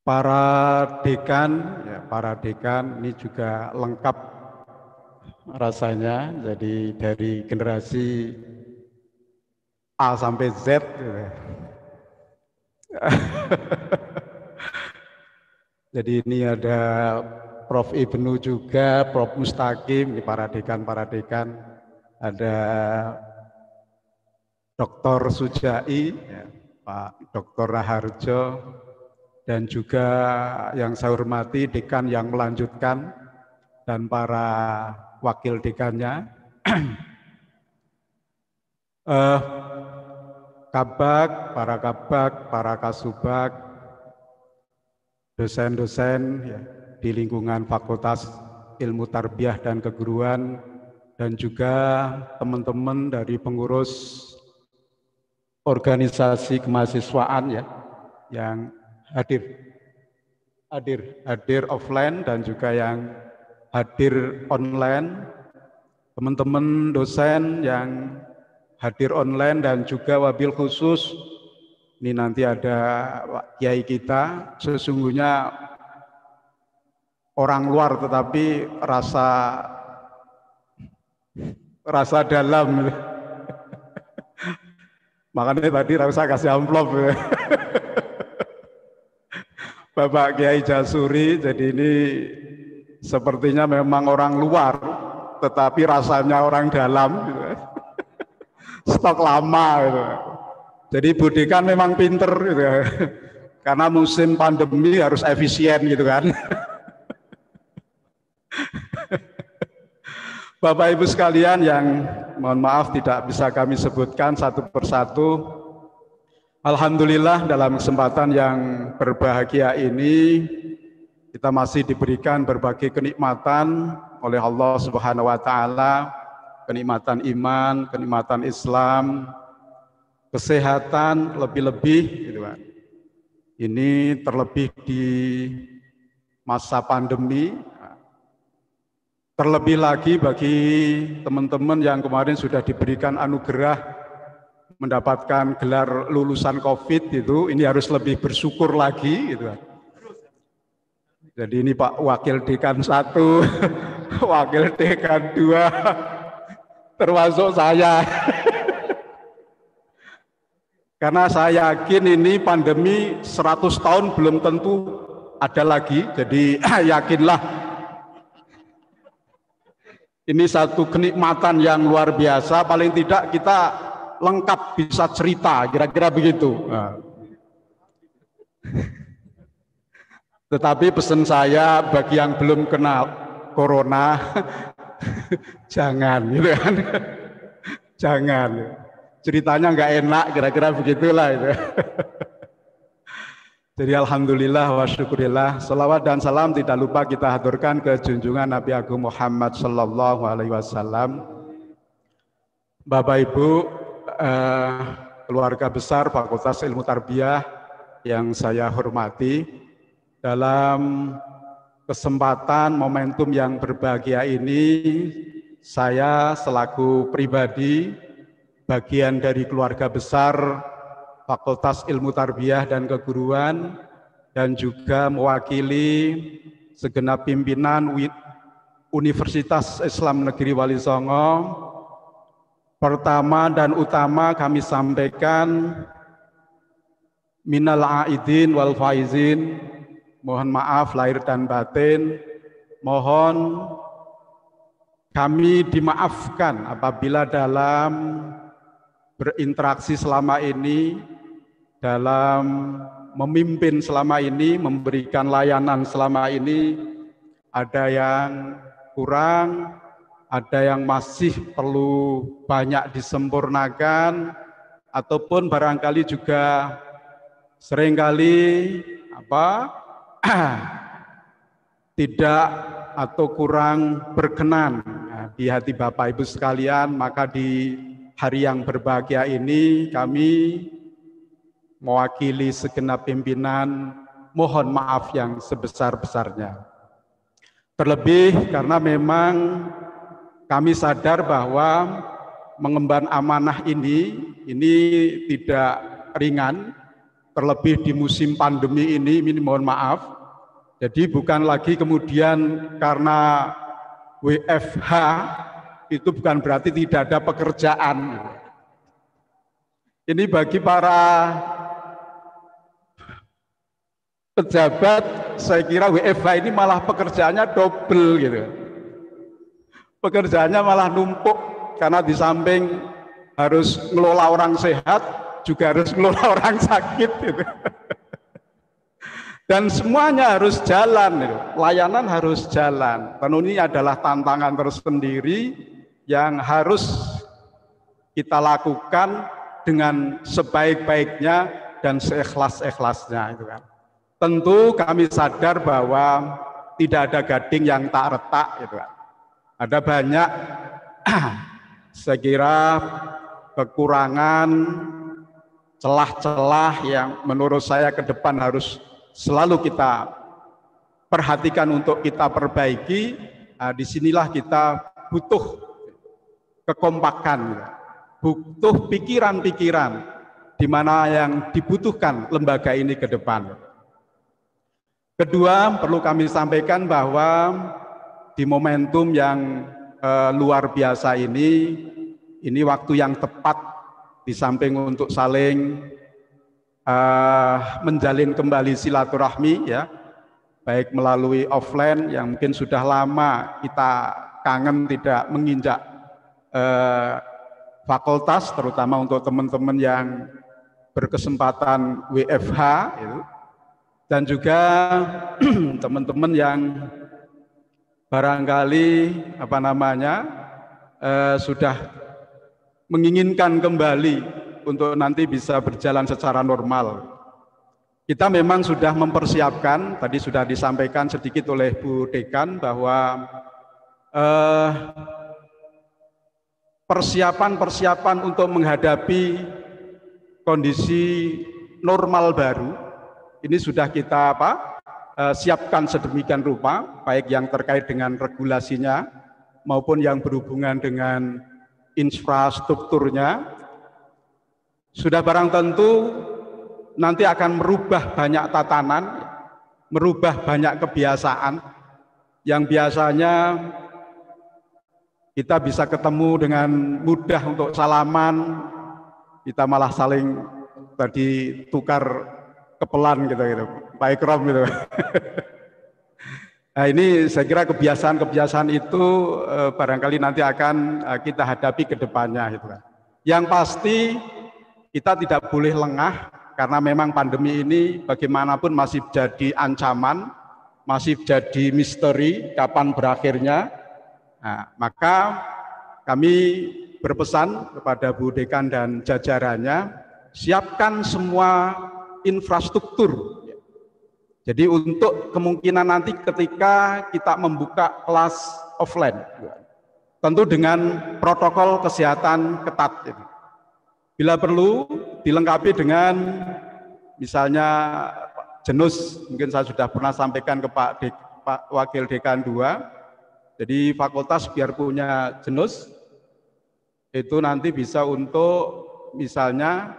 para dekan ini juga lengkap rasanya, jadi dari generasi A sampai Z. Jadi ini ada Prof. Ibnu juga, Prof. Mustaqim, ini para dekan, ada Dr. Sujai, ya, Pak Dr. Raharjo, dan juga yang saya hormati dekan yang melanjutkan dan para wakil dekannya, para kasubag, dosen-dosen ya, di lingkungan Fakultas Ilmu Tarbiyah dan Keguruan, dan juga teman-teman dari pengurus organisasi kemahasiswaan ya, yang hadir offline dan juga yang hadir online, teman-teman dosen yang hadir online, dan juga wabil khusus ini nanti ada kiai kita, sesungguhnya orang luar tetapi rasa dalam. Makanya tadi saya kasih amplop. Bapak Kiai Jasuri, jadi ini sepertinya memang orang luar, tetapi rasanya orang dalam, gitu. Stok lama, gitu. Jadi Budikan memang pinter, gitu. Karena musim pandemi harus efisien, gitu kan. Bapak Ibu sekalian yang mohon maaf tidak bisa kami sebutkan satu persatu. Alhamdulillah dalam kesempatan yang berbahagia ini kita masih diberikan berbagai kenikmatan oleh Allah Subhanahu wa taala, kenikmatan iman, kenikmatan Islam, kesehatan lebih-lebih gitu kan. Ini terlebih di masa pandemi. Terlebih lagi bagi teman-teman yang kemarin sudah diberikan anugerah mendapatkan gelar lulusan COVID itu, ini harus lebih bersyukur lagi gitu. Jadi ini Pak Wakil Dekan 1, Wakil Dekan 2, termasuk saya. Karena saya yakin ini pandemi 100 tahun belum tentu ada lagi, jadi yakinlah ini satu kenikmatan yang luar biasa, paling tidak kita lengkap bisa cerita, kira-kira begitu. Nah. Tetapi pesan saya bagi yang belum kenal corona, jangan, gitu kan? Jangan. Ceritanya nggak enak, kira-kira begitulah. Itu. Jadi alhamdulillah wa syukurillah, salawat dan salam tidak lupa kita haturkan ke junjungan Nabi Agung Muhammad sallallahu alaihi wasallam. Bapak Ibu, keluarga besar Fakultas Ilmu Tarbiyah yang saya hormati, dalam kesempatan momentum yang berbahagia ini, saya selaku pribadi, bagian dari keluarga besar Fakultas Ilmu Tarbiyah dan Keguruan, dan juga mewakili segenap pimpinan Universitas Islam Negeri Wali Songo. Pertama dan utama kami sampaikan minal aidin wal faizin, mohon maaf lahir dan batin, mohon kami dimaafkan apabila dalam berinteraksi selama ini, dalam memimpin selama ini, memberikan layanan selama ini, ada yang kurang, ada yang masih perlu banyak disempurnakan, ataupun barangkali juga seringkali tidak atau kurang berkenan di hati Bapak Ibu sekalian. Maka di hari yang berbahagia ini kami mewakili segenap pimpinan mohon maaf yang sebesar-besarnya. Terlebih karena memang kami sadar bahwa mengemban amanah ini tidak ringan, terlebih di musim pandemi ini mohon maaf. Jadi bukan lagi kemudian karena WFH itu bukan berarti tidak ada pekerjaan. Ini bagi para pejabat, saya kira WFH ini malah pekerjaannya double gitu. Pekerjaannya malah numpuk karena di samping harus ngelola orang sehat, juga harus ngelola orang sakit gitu. Dan semuanya harus jalan, gitu. Layanan harus jalan. Dan ini adalah tantangan tersendiri yang harus kita lakukan dengan sebaik-baiknya dan seikhlas-ikhlasnya itu kan. Tentu kami sadar bahwa tidak ada gading yang tak retak gitu kan. Ada banyak saya kira kekurangan, celah-celah yang menurut saya ke depan harus selalu kita perhatikan untuk kita perbaiki. Disinilah kita butuh kekompakan, butuh pikiran-pikiran di mana yang dibutuhkan lembaga ini ke depan. Kedua, perlu kami sampaikan bahwa di momentum yang luar biasa ini waktu yang tepat di samping untuk saling menjalin kembali silaturahmi ya, baik melalui offline yang mungkin sudah lama kita kangen tidak menginjak fakultas, terutama untuk teman-teman yang berkesempatan WFH itu. Dan juga teman-teman yang barangkali sudah menginginkan kembali untuk nanti bisa berjalan secara normal. Kita memang sudah mempersiapkan, tadi sudah disampaikan sedikit oleh Bu Dekan bahwa persiapan-persiapan untuk menghadapi kondisi normal baru ini sudah kita siapkan sedemikian rupa, baik yang terkait dengan regulasinya maupun yang berhubungan dengan infrastrukturnya. Sudah barang tentu nanti akan merubah banyak tatanan, merubah banyak kebiasaan yang biasanya kita bisa ketemu dengan mudah untuk salaman, kita malah saling tadi tukar kepelan gitu, Pak Ikram gitu. Nah ini saya kira kebiasaan-kebiasaan itu barangkali nanti akan kita hadapi ke depannya gitu kan. Yang pasti kita tidak boleh lengah karena memang pandemi ini bagaimanapun masih jadi ancaman, masih jadi misteri kapan berakhirnya. Nah, maka kami berpesan kepada Bu Dekan dan jajarannya, siapkan semua infrastruktur Jadi untuk kemungkinan nanti ketika kita membuka kelas offline, tentu dengan protokol kesehatan ketat. Bila perlu dilengkapi dengan misalnya jenus, mungkin saya sudah pernah sampaikan ke Pak Wakil Dekan 2, jadi fakultas biar punya jenus, itu nanti bisa untuk misalnya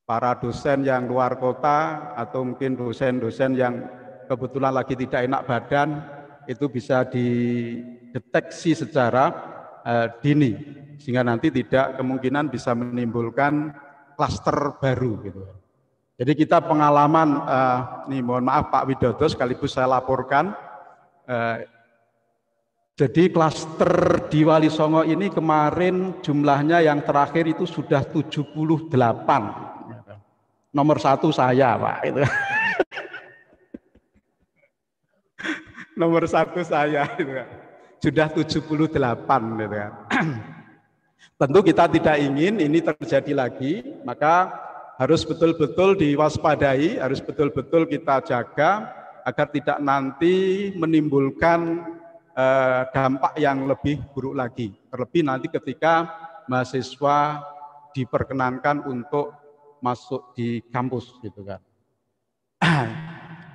para dosen yang luar kota atau mungkin dosen-dosen yang kebetulan lagi tidak enak badan, itu bisa dideteksi secara dini, sehingga nanti tidak kemungkinan bisa menimbulkan klaster baru gitu. Jadi kita pengalaman, nih mohon maaf Pak Widodo sekaligus saya laporkan, jadi klaster di Wali Songo ini kemarin jumlahnya yang terakhir itu sudah 78. Nomor 1 saya Pak. Itu. Nomor 1 saya itu. Sudah 78 gitu kan. Tentu kita tidak ingin ini terjadi lagi, maka harus betul-betul diwaspadai, harus betul-betul kita jaga agar tidak nanti menimbulkan dampak yang lebih buruk lagi. Terlebih nanti ketika mahasiswa diperkenankan untuk masuk di kampus gitu kan.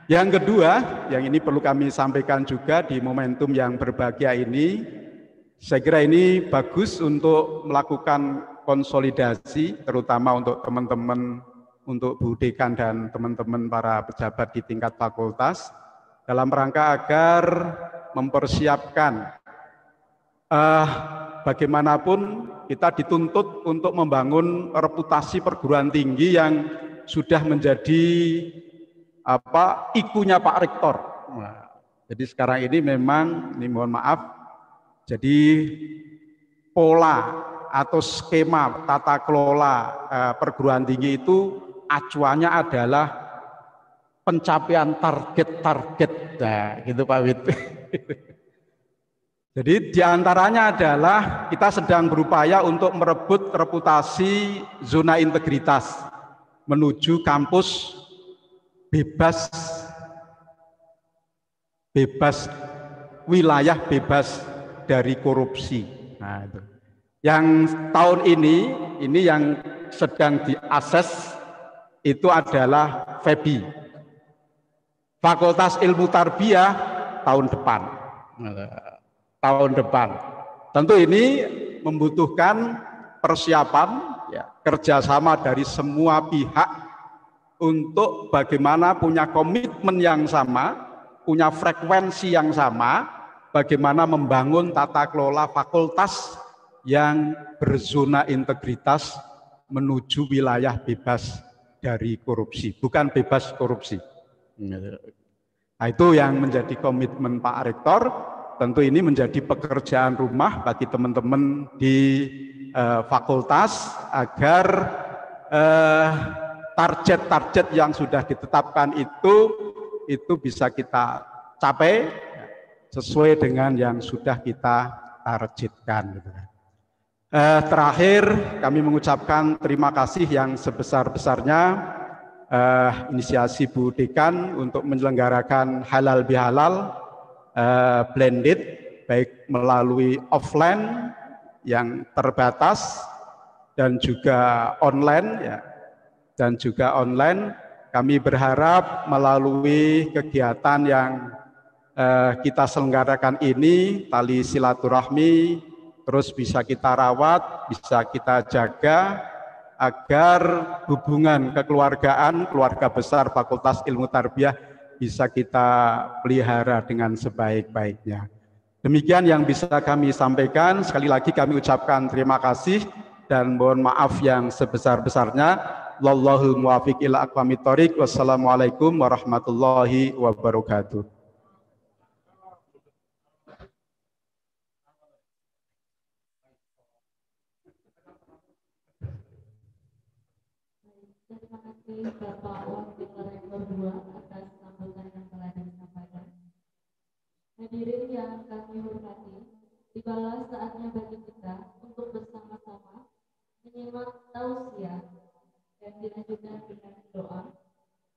Yang kedua, yang ini perlu kami sampaikan juga di momentum yang berbahagia ini, saya kira ini bagus untuk melakukan konsolidasi, terutama untuk teman-teman, untuk Bu Dekan dan teman-teman para pejabat di tingkat fakultas, dalam rangka agar mempersiapkan bagaimanapun kita dituntut untuk membangun reputasi perguruan tinggi yang sudah menjadi ikunya Pak Rektor. Nah, jadi sekarang ini memang, ini mohon maaf, jadi pola atau skema tata kelola perguruan tinggi itu acuannya adalah pencapaian target-target, nah, gitu Pak Wid. Jadi diantaranya adalah kita sedang berupaya untuk merebut reputasi zona integritas menuju kampus bebas wilayah bebas dari korupsi. Nah, itu. Yang tahun ini yang sedang diakses itu adalah FEBI, Fakultas Ilmu Tarbiyah tahun depan. Tahun depan. Tentu ini membutuhkan persiapan, ya, kerjasama dari semua pihak untuk bagaimana punya komitmen yang sama, punya frekuensi yang sama, bagaimana membangun tata kelola fakultas yang berzona integritas menuju wilayah bebas dari korupsi, bukan bebas korupsi. Nah, itu yang menjadi komitmen Pak Rektor. Tentu ini menjadi pekerjaan rumah bagi teman-teman di fakultas agar target-target yang sudah ditetapkan itu bisa kita capai sesuai dengan yang sudah kita targetkan. Terakhir kami mengucapkan terima kasih yang sebesar-besarnya inisiasi Bu Dekan untuk menyelenggarakan halal bihalal blended, baik melalui offline yang terbatas dan juga online, ya, dan juga online. Kami berharap melalui kegiatan yang kita selenggarakan ini, tali silaturahmi terus bisa kita rawat, bisa kita jaga agar hubungan kekeluargaan, keluarga besar Fakultas Ilmu Tarbiyah bisa kita pelihara dengan sebaik-baiknya. Demikian yang bisa kami sampaikan. Sekali lagi kami ucapkan terima kasih dan mohon maaf yang sebesar-besarnya. Wallahul muwaffiq ila aqwamit thoriq. Wassalamualaikum warahmatullahi wabarakatuh. Terima kasih Bapak Wakil Rektor 2 atas sambutan yang telah disampaikan. Hadirin yang kami hormati, tibalah saatnya bagi kita untuk bersama-sama menyimak tausiah dan dilanjutkan dengan doa.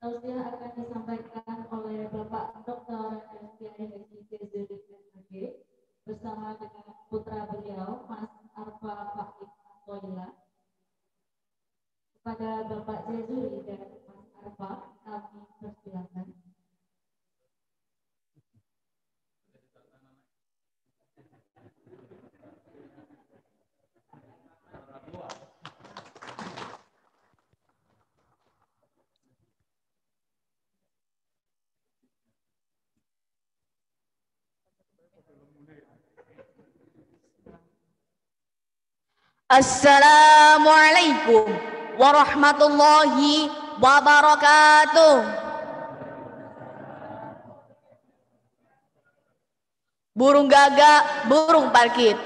Tausiah akan disampaikan oleh Bapak Dr. F.Kiai Haji Jazuli MG bersama dengan putra beliau Mas Arfa Fakih Antoila. Kepada Bapak Jazuli dan Mas Arfa kami persilakan. Assalamualaikum warahmatullahi wabarakatuh. Burung gagak, burung parkir.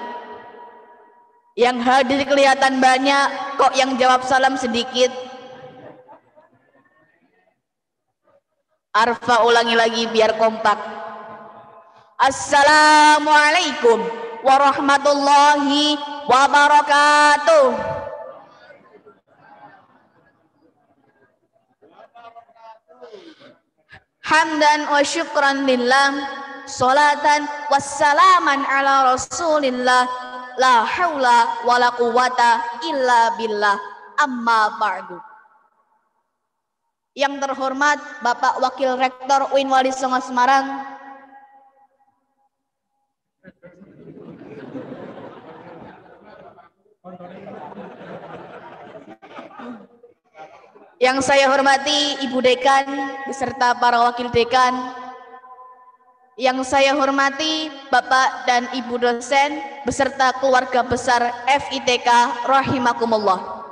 Yang hadir kelihatan banyak, kok yang jawab salam sedikit. Arfa ulangi lagi biar kompak. Assalamualaikum warahmatullahi wabarakatuh. Hamdan wa syukran lillah, salatan wassalaman ala rasulillah, la haula wa la quwata illa billah, amma ba'du. Yang terhormat Bapak Wakil Rektor UIN Wali Songo Semarang, yang saya hormati Ibu Dekan beserta para wakil dekan, yang saya hormati Bapak dan Ibu dosen beserta keluarga besar FITK rahimakumullah.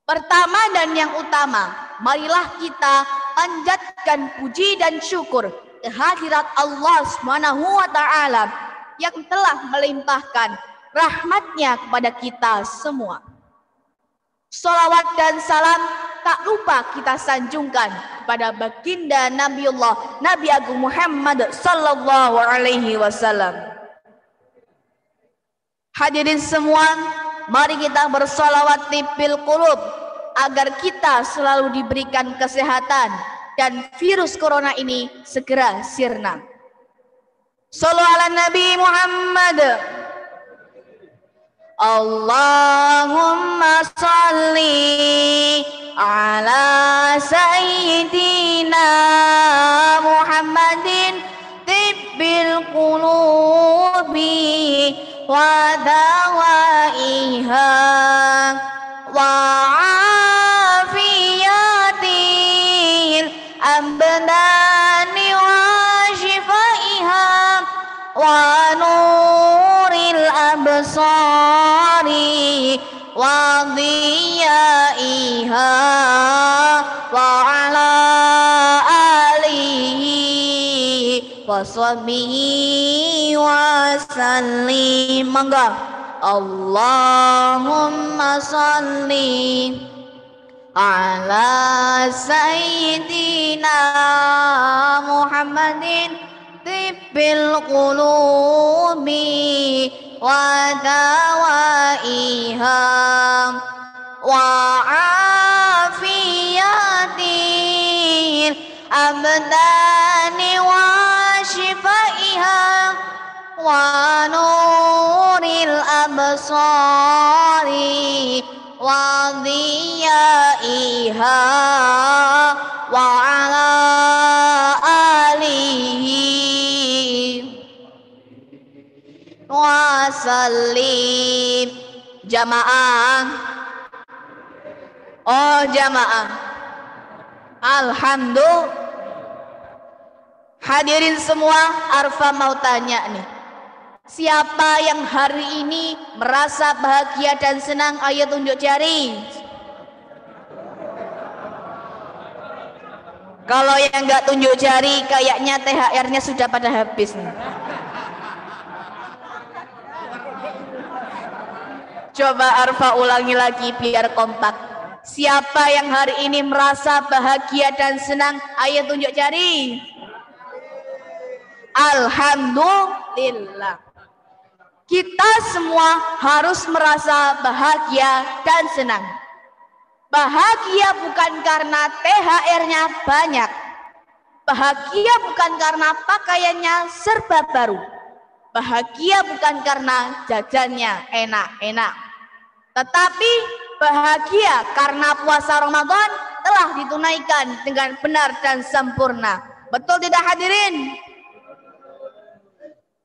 Pertama dan yang utama, marilah kita panjatkan puji dan syukur kehadirat Allah Subhanahu wa taala yang telah melimpahkan rahmatnya kepada kita semua. Salawat dan salam tak lupa kita sanjungkan kepada baginda Nabiullah Nabi Agung Muhammad sallallahu alaihi wasallam. Hadirin semua, mari kita bersolawat tibil qulub agar kita selalu diberikan kesehatan dan virus corona ini segera sirna. Shallu ala Nabi Muhammad. Allahumma salli ala sayyidina Muhammadin tibbil qulubi wa dawaiha wa afiyatil abdani wa shifaiha wa nuril absari wa dhiyaiha wa ala alihi wa sahbihi wa sallim. Mangga Allahumma salli ala sayyidina Muhammadin tibbil qulubi wa dawaiha wa afiyatil abdani wa shifaiha wa nuril absari wa dhiyaiha wa ala alihi wa sallim. Jamaah, oh jamaah, alhamdulillah. Hadirin semua, Arfa mau tanya nih, siapa yang hari ini merasa bahagia dan senang? Ayo tunjuk jari. Kalau yang nggak tunjuk jari, kayaknya THR-nya sudah pada habis nih. Coba Arfa ulangi lagi biar kompak. Siapa yang hari ini merasa bahagia dan senang? Ayo tunjuk jari. Alhamdulillah. Kita semua harus merasa bahagia dan senang. Bahagia bukan karena THR-nya banyak. Bahagia bukan karena pakaiannya serba baru. Bahagia bukan karena jajannya enak-enak. Tetapi bahagia karena puasa Ramadan telah ditunaikan dengan benar dan sempurna. Betul tidak hadirin?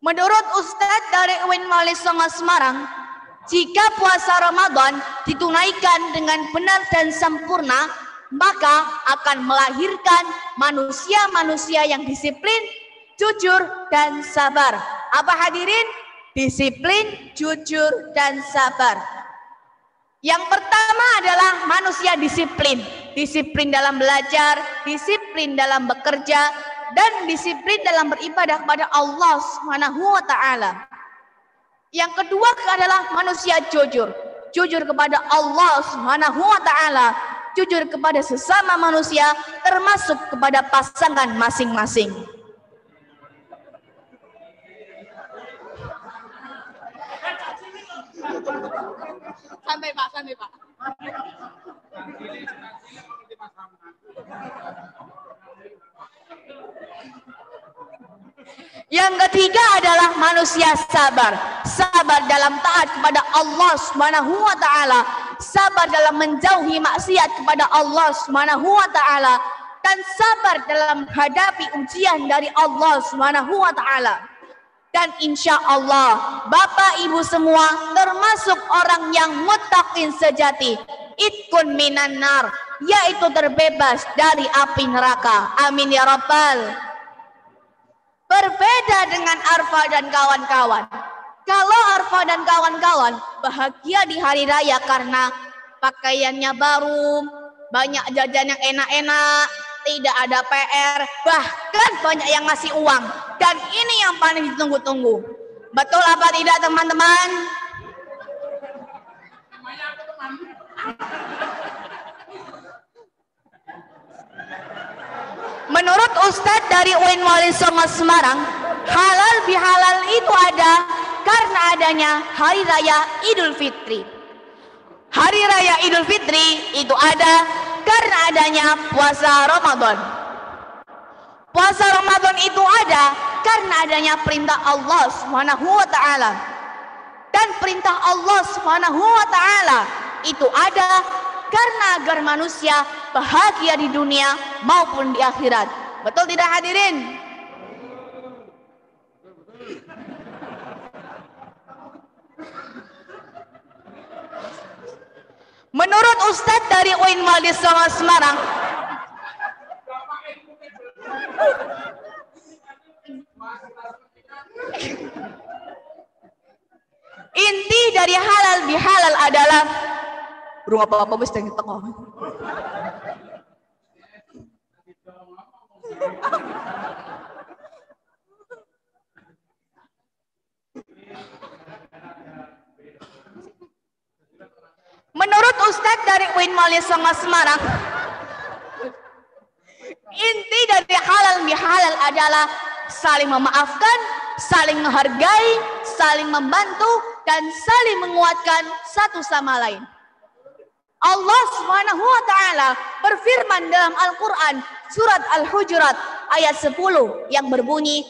Menurut Ustadz dari UIN Malik Songo Semarang, jika puasa Ramadan ditunaikan dengan benar dan sempurna, maka akan melahirkan manusia-manusia yang disiplin, jujur, dan sabar. Apa hadirin? Disiplin, jujur, dan sabar. Yang pertama adalah manusia disiplin. Disiplin dalam belajar, disiplin dalam bekerja, dan disiplin dalam beribadah kepada Allah Subhanahu wa Ta'ala. Yang kedua adalah manusia jujur. Jujur kepada Allah Subhanahu wa Ta'ala, jujur kepada sesama manusia, termasuk kepada pasangan masing-masing. Santai Pak, santai Pak. Yang ketiga adalah manusia sabar. Sabar dalam taat kepada Allah Subhanahu wa Ta'ala, sabar dalam menjauhi maksiat kepada Allah Subhanahu wa Ta'ala, dan sabar dalam menghadapi ujian dari Allah Subhanahu wa Ta'ala. Dan insya Allah Bapak Ibu semua termasuk orang yang muttaqin sejati, itkun minan nar, yaitu terbebas dari api neraka. Amin ya Rabbal. Berbeda dengan Arfa dan kawan-kawan. Kalau Arfa dan kawan-kawan bahagia di hari raya karena pakaiannya baru, banyak jajan yang enak-enak, tidak ada PR, bahkan banyak yang ngasih uang. Dan ini yang paling ditunggu-tunggu. Betul apa tidak teman-teman? Menurut Ustadz dari UIN Wali Songo Semarang, halal bihalal itu ada karena adanya Hari Raya Idul Fitri. Hari Raya Idul Fitri itu ada karena adanya puasa Ramadan. Puasa Ramadan itu ada karena adanya perintah Allah Subhanahu wa Ta'ala. Dan perintah Allah Subhanahu wa Ta'ala itu ada karena agar manusia bahagia di dunia maupun di akhirat. Betul tidak hadirin? Menurut Ustadz dari UIN Wali Songo Semarang, inti dari halal bihalal adalah burung apa-apa mesti di tengah. Menurut Ustadz dari UIN Wali Songo Semarang, inti dari halal bihalal adalah saling memaafkan, saling menghargai, saling membantu, dan saling menguatkan satu sama lain. Allah Subhanahu wa Ta'ala berfirman dalam Al-Quran surat Al-Hujurat ayat 10 yang berbunyi,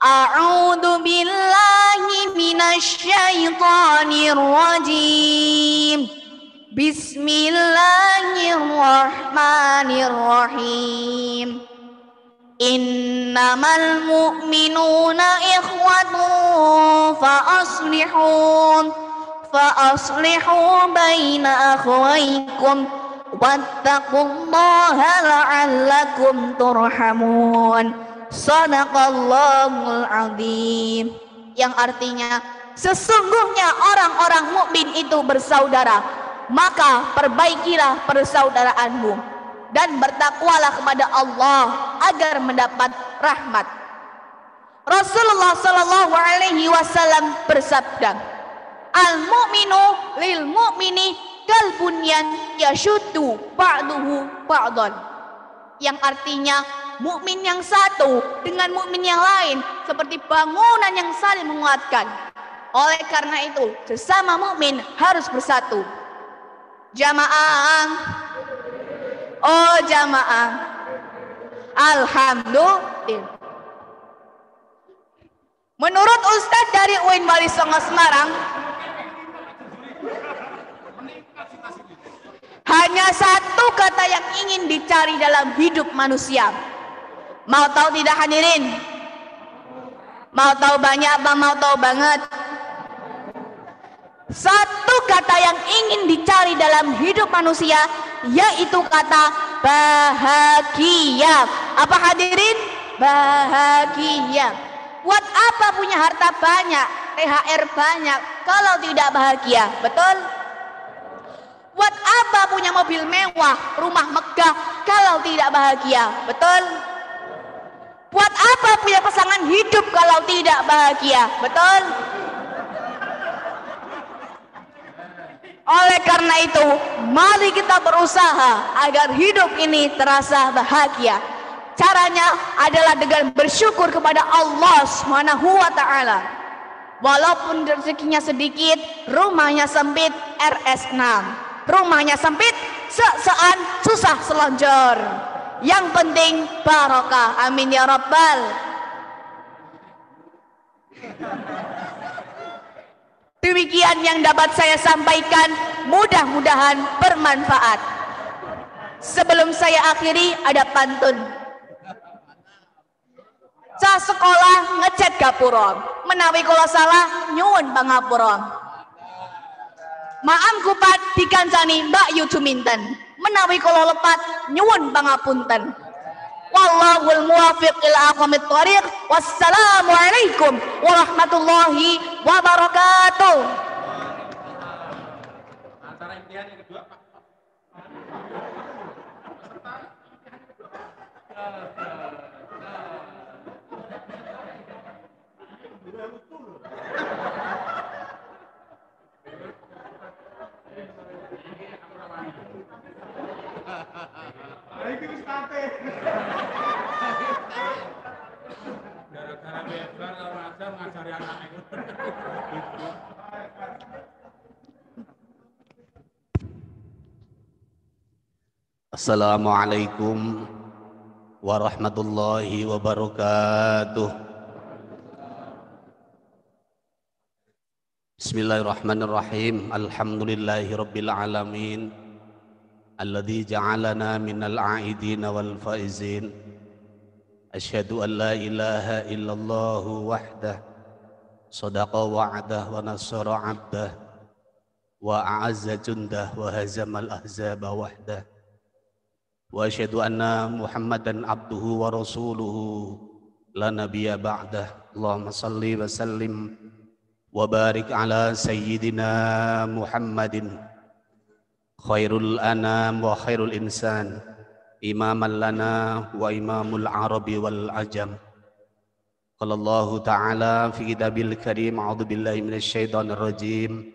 A'udzu billahi minasyaitonir rajim. Bismillahirrahmanirrahim. Innamal mu'minuna ikhwatun fa aslihu baina akhwaykum wattaqullaha la'allakum turhamun. Shadaqallahul azim. Yang artinya, sesungguhnya orang-orang mukmin itu bersaudara, maka perbaikilah persaudaraanmu dan bertakwalah kepada Allah agar mendapat rahmat. Rasulullah Shallallahu Alaihi Wasallam bersabda, al-mu'minu lil mu'mini kal bunyan yashuddu ba'duhu ba'dan. Yang artinya, mukmin yang satu dengan mukmin yang lain seperti bangunan yang saling menguatkan. Oleh karena itu, sesama mukmin harus bersatu. Jamaah. Oh jamaah. Alhamdulillah. Menurut Ustadz dari UIN Wali Songo Semarang, hanya satu kata yang ingin dicari dalam hidup manusia. Mau tahu tidak hadirin? Mau tahu banyak apa mau tahu banget? Satu kata yang ingin dicari dalam hidup manusia, yaitu kata bahagia. Apa hadirin? Bahagia. Buat apa punya harta banyak, THR banyak, kalau tidak bahagia? Betul? Buat apa punya mobil mewah, rumah megah, kalau tidak bahagia? Betul? Buat apa punya pasangan hidup kalau tidak bahagia? Betul? Oleh karena itu, mari kita berusaha agar hidup ini terasa bahagia. Caranya adalah dengan bersyukur kepada Allah SWT. Walaupun rezekinya sedikit, rumahnya sempit, RS6. Rumahnya sempit, sean susah selonjor. Yang penting barokah. Amin ya Rabbal. Demikian yang dapat saya sampaikan, mudah-mudahan bermanfaat. Sebelum saya akhiri, ada pantun. Sa sekolah ngecet gapura, menawi kula salah nyuwun pangapura. Maam kupat dikancani Mbak Yu Juminten, menawi kula lepat nyuwun pangapunten. Wallahul muwaffiq ila aqwamit thoriq. Wassalamualaikum warahmatullahi wabarakatuh. Antara impian yang kedua, Pak. Gara-gara bebar orang aja ngajari anak itu. Assalamualaikum warahmatullahi wabarakatuh. Bismillahirrahmanirrahim. Alhamdulillahi rabbil alamin. Alladzi ja'alana minal a'idin wal faizin. Asyhadu an la ilaha illallah wahdah. Sadaqa wa'dah wa nasara 'abdah. Wa a'azza jundah wa hazamal ahzaba wahdah. Wa asyhadu anna Muhammadan abduhu wa rasuluhu la nabiyya ba'dah. Allahumma salli wa sallim wa barik ala sayyidina Muhammadin khairul anam wa khairul insan imaman lana wa imamul arabi wal ajam. Qala Allah ta'ala fi kitabil karim, a'udzu billahi minasy syaithanir rajim.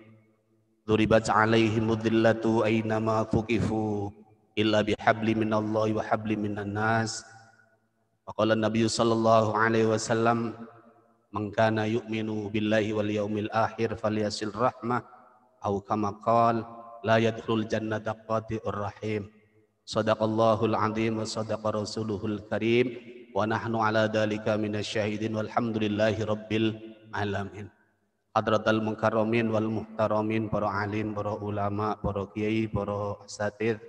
Duribat 'alaihimud dhillatu aynama thuqifu illa bihabli minallahi wa habli minan nas. Faqala Nabi sallallahu alaihi wasallam, man kana yu'minu billahi wal yaumil akhir falyasil rahmah, au kama qala la yadkhulul jannata qati'ur rahim. Shadaqallahul azim wa sadaqa rasuluhul karim wa nahnu ala dzalika minasyahidin walhamdulillahi rabbil alamin. Hadratal mukarramin wal muhtaramin, para alim, para ulama, para kiai, para asatidz,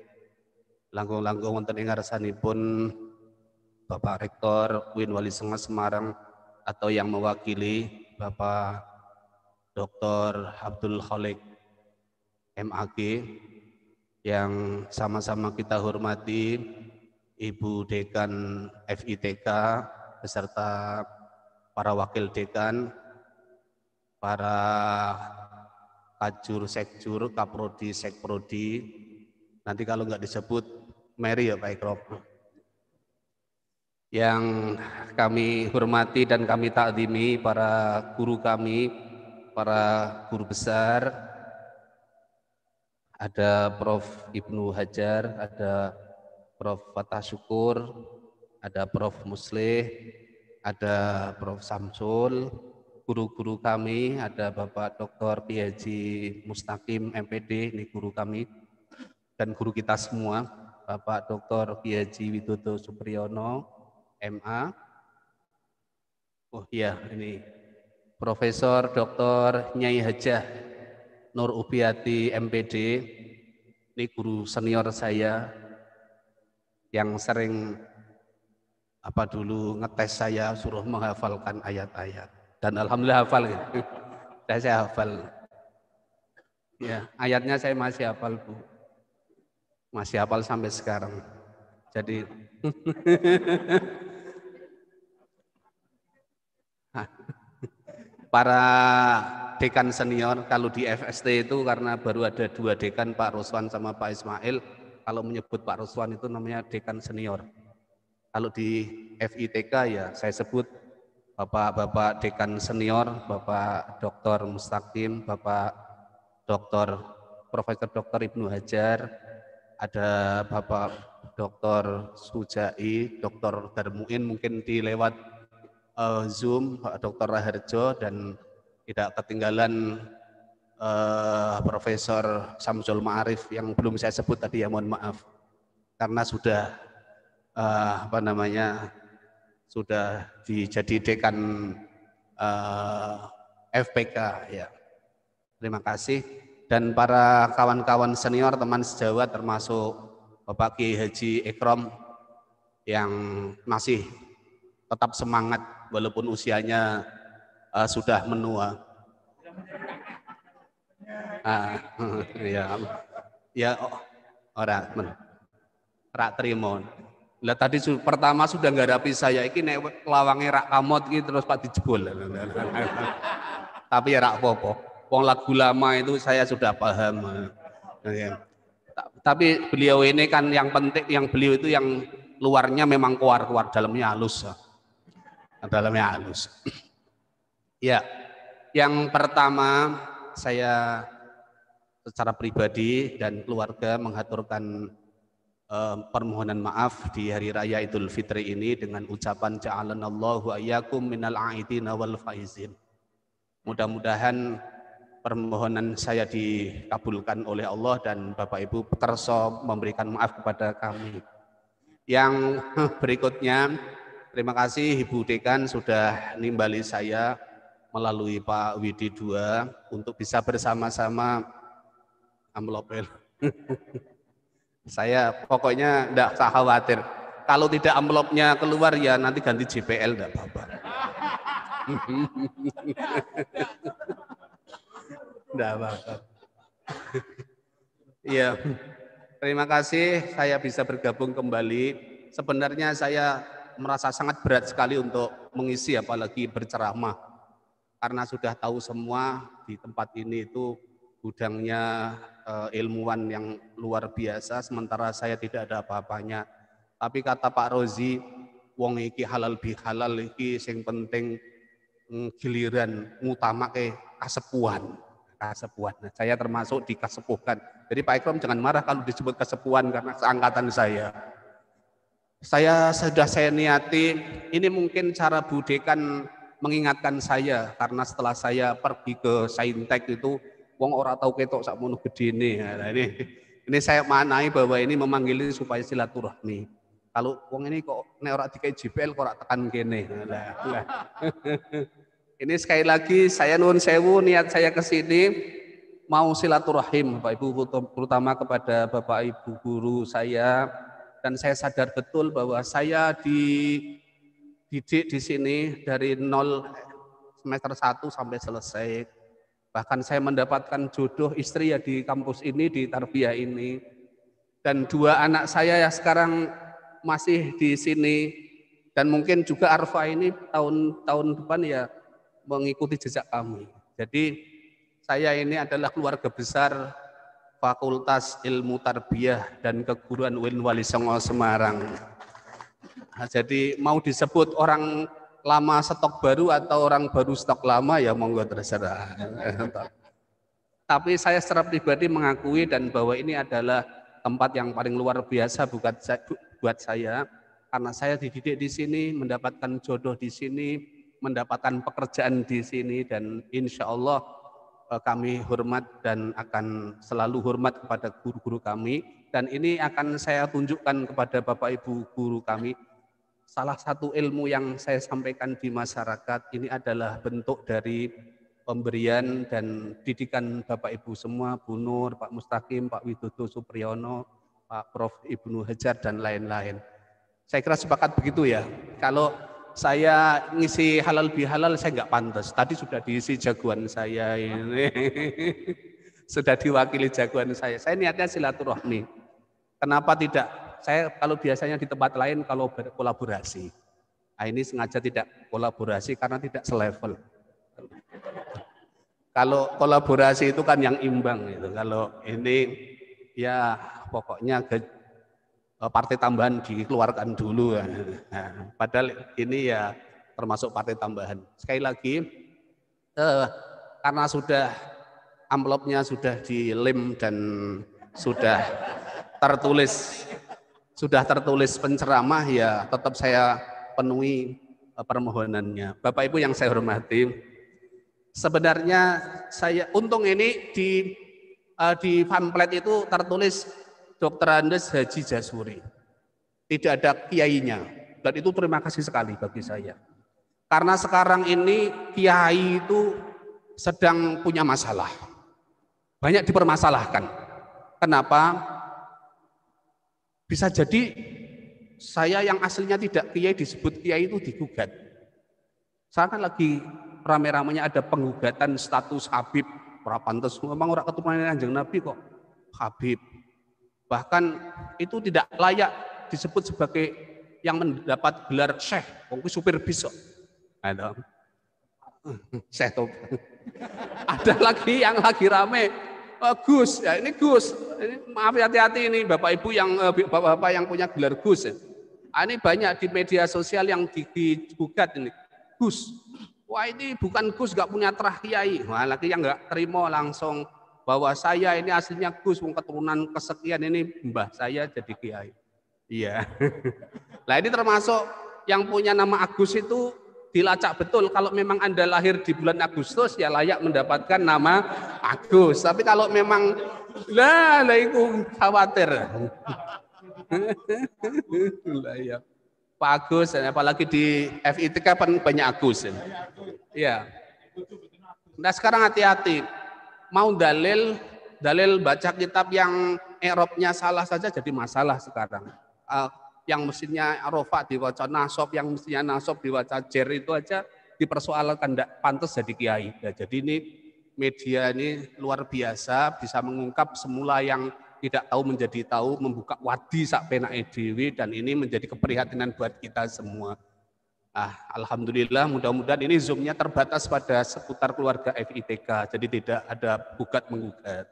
langkung-langkung wonten ing ngarsanipun Bapak Rektor UIN Wali Songo Semarang atau yang mewakili Bapak Dr. Abdul Khalik MAG, yang sama-sama kita hormati Ibu Dekan FITK beserta para wakil dekan, para kajur, sekjur, kaprodi, sekprodi. Nanti kalau nggak disebut Mary ya Pak Ikrob. Yang kami hormati dan kami takdimi para guru kami, para guru besar. Ada Prof. Ibnu Hajar, ada Prof. Fatah Syukur, ada Prof. Muslih, ada Prof. Samsul, guru-guru kami, ada Bapak Dr. PH Mustaqim MPD, ini guru kami. dan guru kita semua, Bapak Dr. Kiai Haji Widodo Supriyono, MA. Oh iya, ini Profesor Dr. Nyai Hajah Nur Ubiati MPD, ini guru senior saya yang sering dulu ngetes saya, suruh menghafalkan ayat-ayat, dan alhamdulillah hafal gitu. Saya hafal. Ya, ayatnya saya masih hafal, Bu. Masih hafal sampai sekarang. Jadi para dekan senior, kalau di FST itu karena baru ada 2 dekan, Pak Ruswan sama Pak Ismail, kalau menyebut Pak Ruswan itu namanya dekan senior. Kalau di FITK ya saya sebut Bapak dekan senior, Bapak Dr. Mustaqim, Bapak Dr. Profesor Dr. Ibnu Hajar, ada Bapak Dr. Sujai, Dr. Darmuin mungkin dilewat Zoom, Pak Dr. Raharjo, dan tidak ketinggalan Profesor Samsul Ma'arif yang belum saya sebut tadi, ya mohon maaf karena sudah sudah jadi dekan FPK ya. Terima kasih. Dan para kawan-kawan senior, teman sejawat, termasuk Bapak Kiai Haji Ikram yang masih tetap semangat walaupun usianya sudah menua. Ya orang rak terima. Lah tadi pertama sudah nggarapi saya iki nek lawange rak kamot iki terus Pak dijebol. Tapi ya rak apa-apa. Wong lagu lama itu saya sudah paham. Tapi beliau ini kan yang penting, yang beliau itu yang luarnya memang keluar dalamnya halus. Dalamnya halus. Ya, yang pertama saya secara pribadi dan keluarga menghaturkan permohonan maaf di hari raya Idul Fitri ini dengan ucapan ja'alanallahu ayyakum minal a'idina wal faizin. Mudah-mudahan permohonan saya dikabulkan oleh Allah dan Bapak Ibu kersa memberikan maaf kepada kami. Yang berikutnya, terima kasih Ibu Dekan sudah nimbali saya melalui Pak Widi II untuk bisa bersama-sama amplopel. Saya pokoknya enggak usah khawatir. Kalau tidak amplopnya keluar ya nanti ganti JPL enggak apa-apa. Enggak apa-apa. Iya. Terima kasih saya bisa bergabung kembali. Sebenarnya saya merasa sangat berat sekali untuk mengisi apalagi berceramah. Karena sudah tahu semua di tempat ini itu gudangnya ilmuwan yang luar biasa, sementara saya tidak ada apa-apanya. Tapi kata Pak Rozi, wong iki halal bihalal iki sing penting giliran ngutamake kasepuhan. Nah, saya termasuk dikasepuhkan. Jadi Pak Ikram jangan marah kalau disebut kesepuhan karena seangkatan saya. Saya sudah niati, ini mungkin cara Bu Dekan mengingatkan saya karena setelah saya pergi ke Saintek itu wong ora tahu ketok sakmono gedene. Nah, ini saya manai bahwa ini memanggil supaya silaturahmi. Kalau wong ini kok nek ora dikai JPL kok ora tekan kene. Nah. Ini sekali lagi saya nuwun sewu, niat saya ke sini mau silaturahim Bapak Ibu, terutama kepada Bapak Ibu guru saya, dan saya sadar betul bahwa saya dididik di sini dari 0 semester 1 sampai selesai. Bahkan saya mendapatkan jodoh istri ya di kampus ini, di tarbiyah ini. Dan 2 anak saya yang sekarang masih di sini. Dan mungkin juga Arfa ini tahun depan ya mengikuti jejak kami. Jadi saya ini adalah keluarga besar Fakultas Ilmu Tarbiyah dan Keguruan UIN Wali Songo Semarang. Nah, jadi mau disebut orang lama stok baru atau orang baru stok lama ya monggo terserah. Tapi saya secara pribadi mengakui dan bahwa ini adalah tempat yang paling luar biasa buat saya karena saya dididik di sini, mendapatkan jodoh di sini, mendapatkan pekerjaan di sini, dan insya Allah kami hormat dan akan selalu hormat kepada guru-guru kami dan ini akan saya tunjukkan kepada Bapak Ibu guru kami. Salah satu ilmu yang saya sampaikan di masyarakat ini adalah bentuk dari pemberian dan didikan Bapak Ibu semua, Bu Nur, Pak Mustaqim, Pak Widodo Supriyono, Pak Prof. Ibnu Hajar, dan lain-lain. Saya kira sepakat begitu ya. Kalau saya ngisi halal bihalal saya nggak pantas. Tadi sudah diisi jagoan saya ini. Sudah diwakili jagoan saya. Saya niatnya silaturahmi. Kenapa tidak? Saya kalau biasanya di tempat lain kalau berkolaborasi. Nah, ini sengaja tidak kolaborasi karena tidak selevel. Kalau kolaborasi itu kan yang imbang gitu. Kalau ini ya pokoknya partai tambahan dikeluarkan dulu. Nah, padahal ini ya termasuk partai tambahan. Sekali lagi, karena sudah amplopnya sudah dilem dan sudah tertulis penceramah, ya tetap saya penuhi permohonannya. Bapak Ibu yang saya hormati, sebenarnya saya untung ini di pamflet itu tertulis Dr. Andes Haji Jasuri. Tidak ada kiainya. Dan itu terima kasih sekali bagi saya. Karena sekarang ini kiai itu sedang punya masalah. Banyak dipermasalahkan. Kenapa? Bisa jadi saya yang aslinya tidak kiai disebut kiai itu digugat. Sekarang lagi rame-ramenya ada penggugatan status Habib. Prapantes, memang orang keturunan Kanjeng Nabi kok Habib. Bahkan itu tidak layak disebut sebagai yang mendapat gelar Syekh, mungkin supir bis kok. Ada Syekh tuh. Ada lagi yang lagi rame, Gus, ya ini Gus. Ini, maaf hati-hati ini Bapak Ibu yang Bapak-bapak yang punya gelar Gus. Ya. Ini banyak di media sosial yang digugat ini. Gus, wah ini bukan Gus, nggak punya terah kiai. Wah lagi yang nggak terima langsung bahwa saya ini aslinya Gus, keturunan kesekian, ini mbah saya jadi kiai. Iya. Nah ini termasuk yang punya nama Agus itu dilacak betul. Kalau memang Anda lahir di bulan Agustus ya layak mendapatkan nama Agus. Tapi kalau memang lah itu khawatir. Lah ya. Pak Agus, apalagi di FITK kan banyak Agus. Iya. Nah sekarang hati-hati. Mau dalil baca kitab yang i'rabnya salah saja jadi masalah sekarang. Yang mestinya rofa dibaca nasab, yang mestinya nasab dibaca jer itu aja dipersoalkan tidak pantas jadi kiai. Ya, jadi ini media ini luar biasa, bisa mengungkap semula yang tidak tahu menjadi tahu, membuka wadi sak penake dhewe, dan ini menjadi keprihatinan buat kita semua. Alhamdulillah, mudah-mudahan ini zoomnya terbatas pada seputar keluarga FITK, jadi tidak ada gugat-menggugat.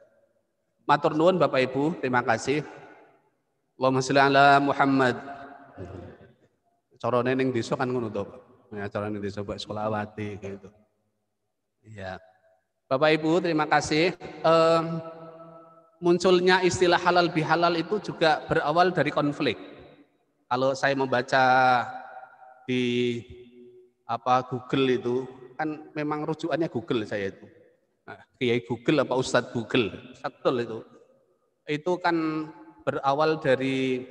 Matur nuwun Bapak Ibu, terima kasih. Allahumma sholli ala Muhammad. Carane ning desa kan ngono to, Pak. Ya carane ning desa Pak sholawati gitu. Iya. Bapak Ibu, terima kasih. Munculnya istilah halal bihalal itu juga berawal dari konflik. Kalau saya membaca di Google itu kan memang rujukannya Google saya itu. Kiai Google apa Ustadz Google? Betul itu kan berawal dari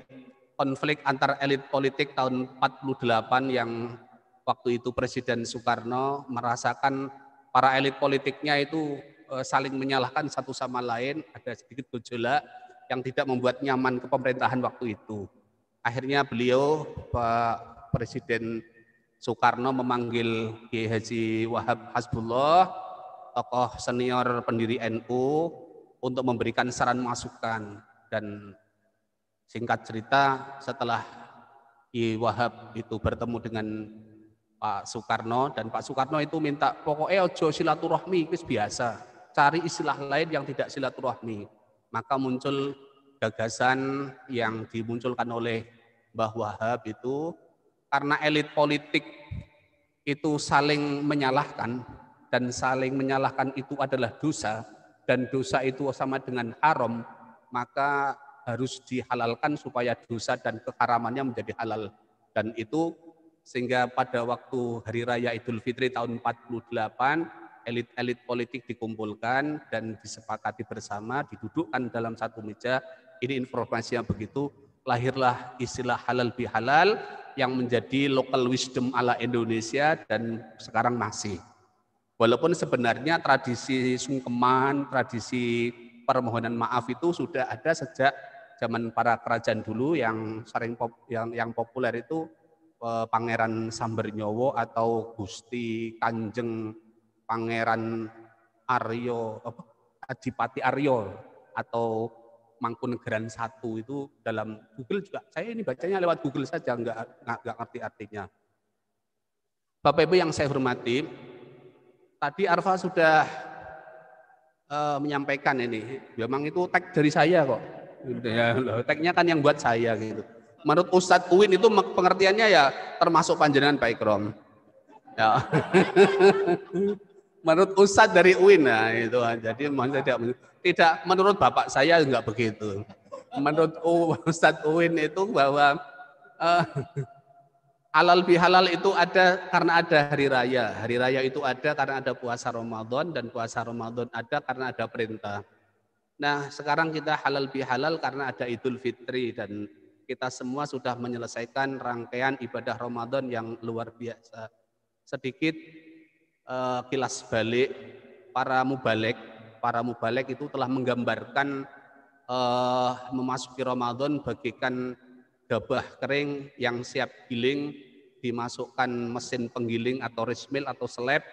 konflik antar elit politik tahun 48 yang waktu itu Presiden Soekarno merasakan para elit politiknya itu saling menyalahkan satu sama lain, ada sedikit gejolak yang tidak membuat nyaman ke pemerintahan waktu itu. Akhirnya beliau Pak Presiden Soekarno memanggil Kiai Haji Wahab Hasbullah, tokoh senior pendiri NU, untuk memberikan saran masukan. Dan singkat cerita, setelah Kiai Wahab itu bertemu dengan Pak Soekarno, dan Pak Soekarno itu minta pokoknya ojo silaturahmi, itu biasa, cari istilah lain yang tidak silaturahmi. Maka muncul gagasan yang dimunculkan oleh Mbah Wahab itu, karena elit politik itu saling menyalahkan, dan saling menyalahkan itu adalah dosa, dan dosa itu sama dengan haram, maka harus dihalalkan supaya dosa dan keharamannya menjadi halal. Dan itu sehingga pada waktu Hari Raya Idul Fitri tahun 48, elit-elit politik dikumpulkan dan disepakati bersama, didudukkan dalam satu meja, ini informasi yang begitu, lahirlah istilah halal bihalal yang menjadi local wisdom ala Indonesia dan sekarang masih. Walaupun sebenarnya tradisi sungkeman, tradisi permohonan maaf itu sudah ada sejak zaman para kerajaan dulu yang sering yang populer itu Pangeran Sambernyowo atau Gusti Kanjeng Pangeran Aryo, Adipati Aryo atau Mangkunegaran I itu dalam Google juga. Saya ini bacanya lewat Google saja, nggak ngerti artinya. Bapak Ibu yang saya hormati, tadi Arfa sudah menyampaikan ini. Memang itu tag dari saya kok. Ya, tagnya kan yang buat saya gitu. Menurut Ustadz Uwin itu pengertiannya ya termasuk panjenengan Pak Ikrom. Ya. Menurut Ustadz dari Uwin, nah itu. Jadi tidak menurut bapak saya enggak begitu. Menurut Ustadz Uwin itu bahwa halal bihalal itu ada karena ada hari raya. Hari raya itu ada karena ada puasa Ramadan dan puasa Ramadan ada karena ada perintah. Nah, sekarang kita halal bihalal karena ada Idul Fitri dan kita semua sudah menyelesaikan rangkaian ibadah Ramadan yang luar biasa. Sedikit kilas balik, para mubalek itu telah menggambarkan memasuki Ramadan bagaikan gabah kering yang siap giling, dimasukkan mesin penggiling atau rice mill atau seleb,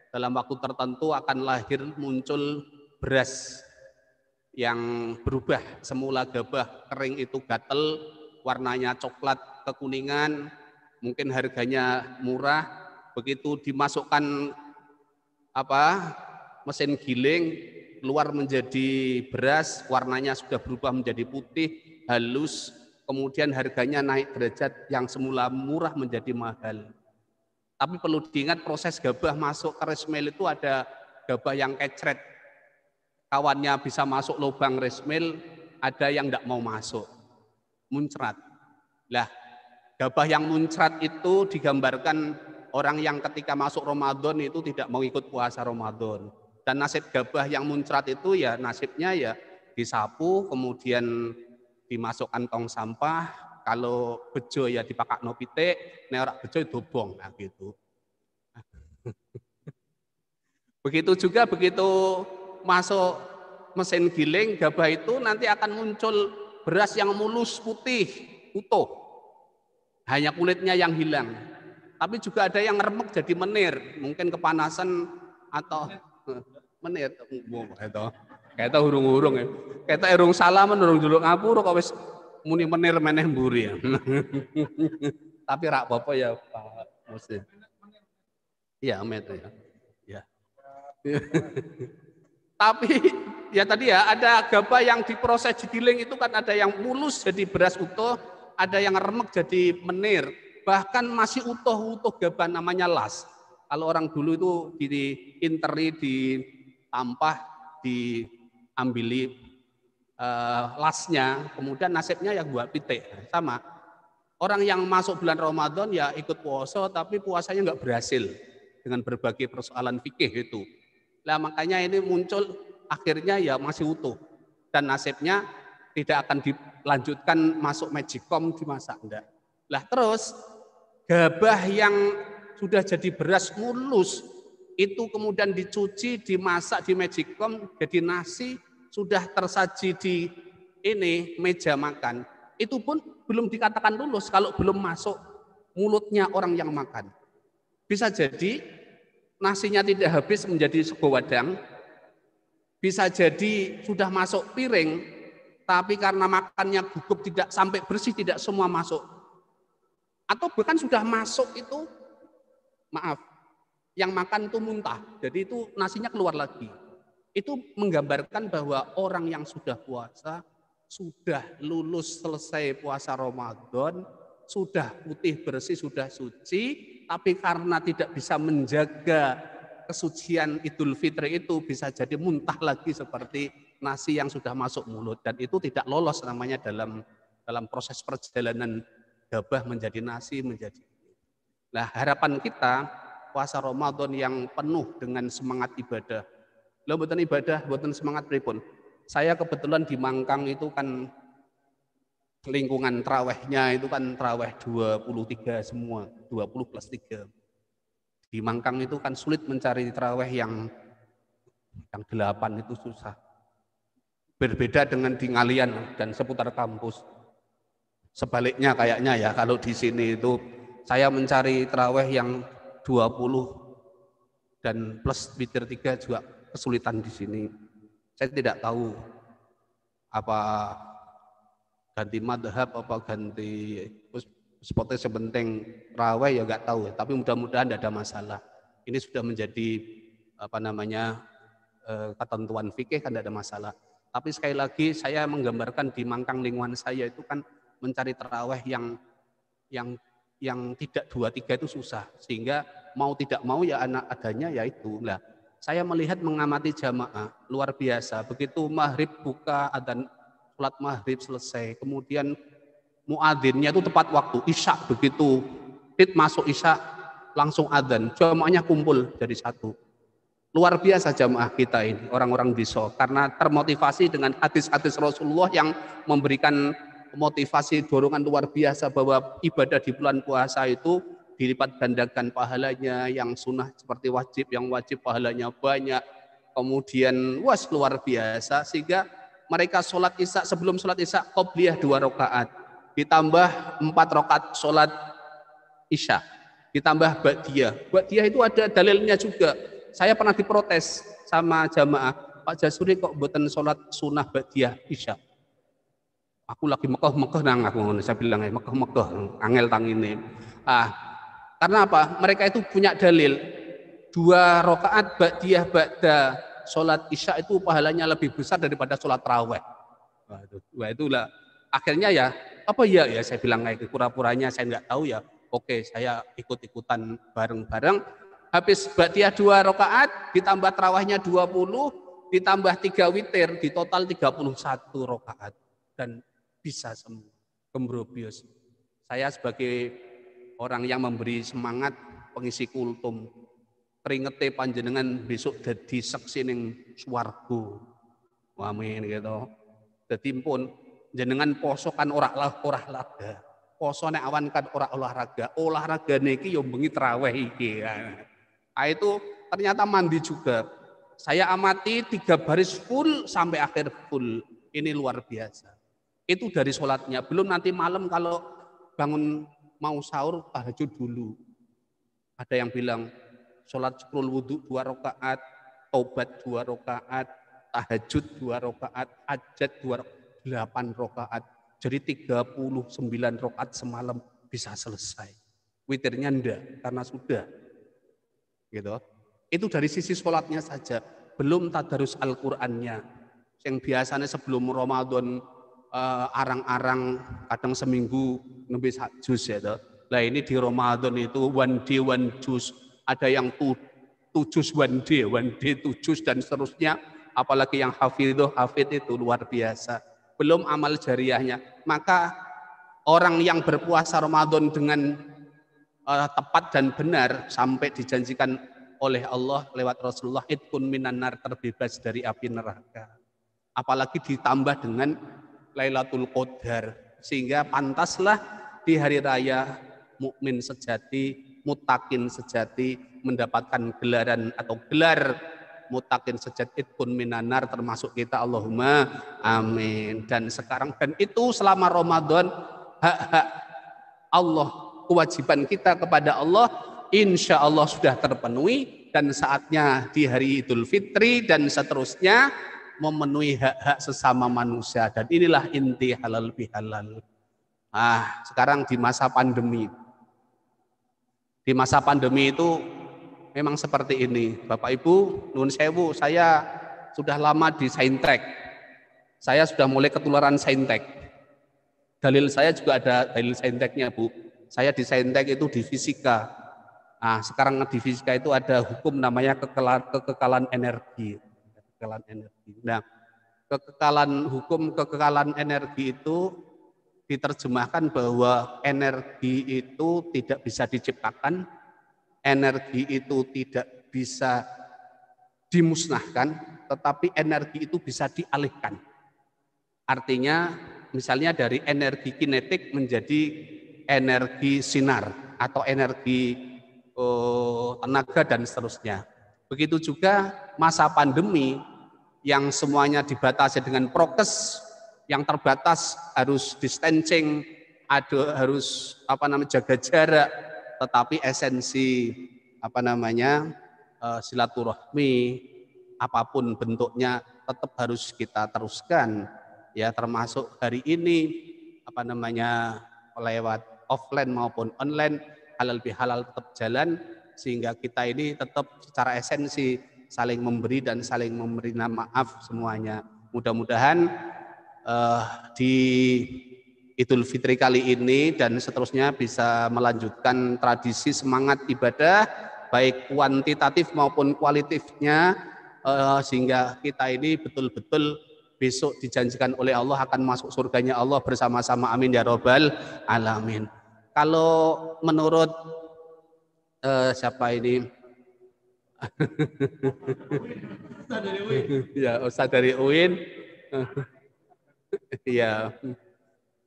dalam waktu tertentu akan lahir muncul beras yang berubah. Semula gabah kering itu gatel, warnanya coklat kekuningan, mungkin harganya murah, begitu dimasukkan mesin giling, keluar menjadi beras, warnanya sudah berubah menjadi putih, halus, kemudian harganya naik derajat yang semula murah menjadi mahal. Tapi perlu diingat proses gabah masuk ke rice mill itu ada gabah yang kecret, kawannya bisa masuk lubang rice mill, ada yang tidak mau masuk, muncrat. Lah, gabah yang muncrat itu digambarkan orang yang ketika masuk Ramadan itu tidak mau ikut puasa Ramadan. Dan nasib gabah yang muncrat itu ya nasibnya ya disapu, kemudian dimasukkan tong sampah, kalau bejo ya dipakakno pitik, nek ora bejo dobong, nah gitu. Begitu juga begitu masuk mesin giling gabah itu nanti akan muncul beras yang mulus putih utuh, hanya kulitnya yang hilang. Tapi juga ada yang remek jadi menir, mungkin kepanasan atau menir. Kayak hurung-hurung ya. Kayak urung salaman urung juluk ngapura kok wis muni menir meneh mburi ya. Tapi rak apa ya Pak Muslim. Iya, met ya. Ya. Tapi ya tadi ya ada gabah yang diproses digiling itu kan ada yang mulus jadi beras utuh, ada yang remek jadi menir, bahkan masih utuh gabah namanya las. Kalau orang dulu itu diinteri, ditampah, diambili lasnya, kemudian nasibnya ya buat pitik. Sama. Orang yang masuk bulan Ramadan ya ikut puasa, tapi puasanya nggak berhasil dengan berbagai persoalan fikih itu. Nah makanya ini muncul akhirnya ya masih utuh dan nasibnya tidak akan dilanjutkan masuk magicom dimasak enggak. Lah terus gabah yang sudah jadi beras mulus itu kemudian dicuci, dimasak di magicom jadi nasi, sudah tersaji di ini meja makan. Itu pun belum dikatakan lulus kalau belum masuk mulutnya orang yang makan. Bisa jadi nasinya tidak habis menjadi sebuah wadang, bisa jadi sudah masuk piring, tapi karena makannya gugup tidak sampai bersih, tidak semua masuk. Atau bahkan sudah masuk itu, maaf, yang makan itu muntah, jadi itu nasinya keluar lagi. Itu menggambarkan bahwa orang yang sudah puasa, sudah lulus selesai puasa Ramadan, sudah putih bersih, sudah suci, tapi karena tidak bisa menjaga kesucian Idul Fitri itu bisa jadi muntah lagi seperti nasi yang sudah masuk mulut, dan itu tidak lolos namanya dalam proses perjalanan gabah menjadi nasi menjadi. Nah, harapan kita puasa Ramadan yang penuh dengan semangat ibadah. Lo bukan ibadah, bukan semangat pripun. Saya kebetulan di Mangkang itu kan lingkungan trawehnya itu kan traweh 23 semua, 20 plus 3. Di Mangkang itu kan sulit mencari traweh yang 8 itu susah. Berbeda dengan di Ngalian dan seputar kampus. Sebaliknya kayaknya ya, kalau di sini itu saya mencari traweh yang 20 dan plus witir 3 juga kesulitan di sini. Saya tidak tahu apa ganti madhab apa ganti spotnya sebenting traweh ya nggak tahu, tapi mudah-mudahan tidak ada masalah. Ini sudah menjadi ketentuan fikih kan tidak ada masalah. Tapi sekali lagi saya menggambarkan di Mangkang lingkungan saya itu kan mencari taraweh yang tidak 2-3 itu susah, sehingga mau tidak mau ya anak adanya ya itu. Nah, saya melihat mengamati jamaah luar biasa. Begitu maghrib buka adzan salat maghrib selesai, kemudian muadzinnya itu tepat waktu isya, begitu masuk isya langsung adzan, jamaahnya kumpul jadi satu. Luar biasa jamaah kita ini, orang-orang desa, karena termotivasi dengan hadis-hadis Rasulullah yang memberikan motivasi dorongan luar biasa bahwa ibadah di bulan puasa itu dilipat gandakan pahalanya, yang sunnah seperti wajib, yang wajib pahalanya banyak. Kemudian luar biasa, sehingga mereka sholat isya, sebelum sholat isya qobliyah 2 rakaat, ditambah 4 rakaat sholat isya, ditambah ba'diyah. Ba'diyah itu ada dalilnya juga. Saya pernah diprotes sama jamaah, Pak Jasuri kok mboten sholat sunnah ba'diyah isya. Aku lagi mekeh-mekeh nang aku, saya bilang mekeh-mekeh, angel tang ini. Karena apa? Mereka itu punya dalil 2 rakaat ba'diyah ba'da sholat isya itu pahalanya lebih besar daripada sholat tarawih. Wah itulah akhirnya ya apa ya saya bilang kayak pura-puranya saya nggak tahu ya. Oke, saya ikut-ikutan bareng-bareng. Habis ba'diyah 2 rakaat, ditambah tarawihnya 20, ditambah 3 witir, di total 31 rakaat. Dan bisa semua, kembrobios. Saya sebagai orang yang memberi semangat pengisi kultum, keringete panjenengan besok dadi seksi ning swarga. Amin gitu. Dadi pun jenengan poso kan ora laga. Poso nek awan kan ora olahraga. Olahraga niki yo bengi tarawih iki. Itu ternyata mandi juga. Saya amati 3 baris full sampai akhir full. Ini luar biasa. Itu dari sholatnya. Belum nanti malam kalau bangun mau sahur tahajud dulu. Ada yang bilang sholat syukrul wudhu 2 rakaat, taubat 2 rakaat, tahajud 2 rakaat, hajat 8 rakaat. Jadi 39 rakaat semalam bisa selesai. Witirnya enggak karena sudah. Gitu. Itu dari sisi sholatnya saja, belum tadarus Al-Qur'annya. Yang biasanya sebelum Ramadan arang-arang kadang seminggu nembe 1 juz ya. Nah ini di Ramadan itu 1 day 1 juz, ada yang 2 juz 1 day 2 juz dan seterusnya. Apalagi yang hafid itu luar biasa. Belum amal jariahnya. Maka orang yang berpuasa Ramadan dengan tepat dan benar sampai dijanjikan oleh Allah lewat Rasulullah idkun minan nar, terbebas dari api neraka. Apalagi ditambah dengan Lailatul Qadar, sehingga pantaslah di hari raya mukmin sejati, muttaqin sejati mendapatkan gelaran atau gelar muttaqin sejati idkun minan nar, termasuk kita, Allahumma amin. Dan sekarang dan itu selama Ramadan hak-hak Allah, kewajiban kita kepada Allah insya Allah sudah terpenuhi, dan saatnya di hari Idul Fitri dan seterusnya memenuhi hak-hak sesama manusia. Dan inilah inti halal bihalal. Sekarang di masa pandemi. Di masa pandemi itu memang seperti ini. Bapak Ibu, nuwun sewu, saya sudah lama di saintek. Saya sudah mulai ketularan saintek. Dalil saya juga ada dalil sainteknya, Bu. Saya di saintek itu di fisika. Sekarang di fisika itu ada hukum namanya kekekalan energi. Kekekalan energi. Nah, kekekalan energi itu diterjemahkan bahwa energi itu tidak bisa diciptakan, energi itu tidak bisa dimusnahkan, tetapi energi itu bisa dialihkan. Artinya misalnya dari energi kinetik menjadi energi sinar atau energi tenaga dan seterusnya. Begitu juga masa pandemi yang semuanya dibatasi dengan prokes, yang terbatas harus distancing, harus jaga jarak, tetapi esensi silaturahmi apapun bentuknya tetap harus kita teruskan, ya, termasuk hari ini lewat offline maupun online, halal bihalal tetap jalan, sehingga kita ini tetap secara esensi saling memberi dan saling memberi maaf semuanya. Mudah-mudahan di Idul Fitri kali ini dan seterusnya bisa melanjutkan tradisi semangat ibadah baik kuantitatif maupun kualitatifnya, sehingga kita ini betul-betul besok dijanjikan oleh Allah akan masuk surganya Allah bersama-sama, amin ya robbal alamin. Kalau menurut siapa ini? Ya, Ustaz dari UIN. Ya.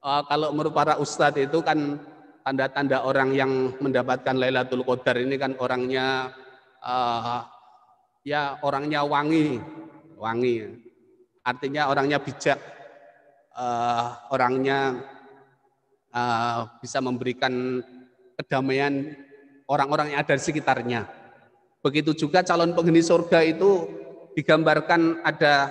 Kalau menurut para ustadz itu kan tanda-tanda orang yang mendapatkan Lailatul Qadar ini kan orangnya orangnya wangi. Artinya orangnya bijak, orangnya bisa memberikan kedamaian orang-orang yang ada di sekitarnya. Begitu juga calon penghuni surga itu digambarkan ada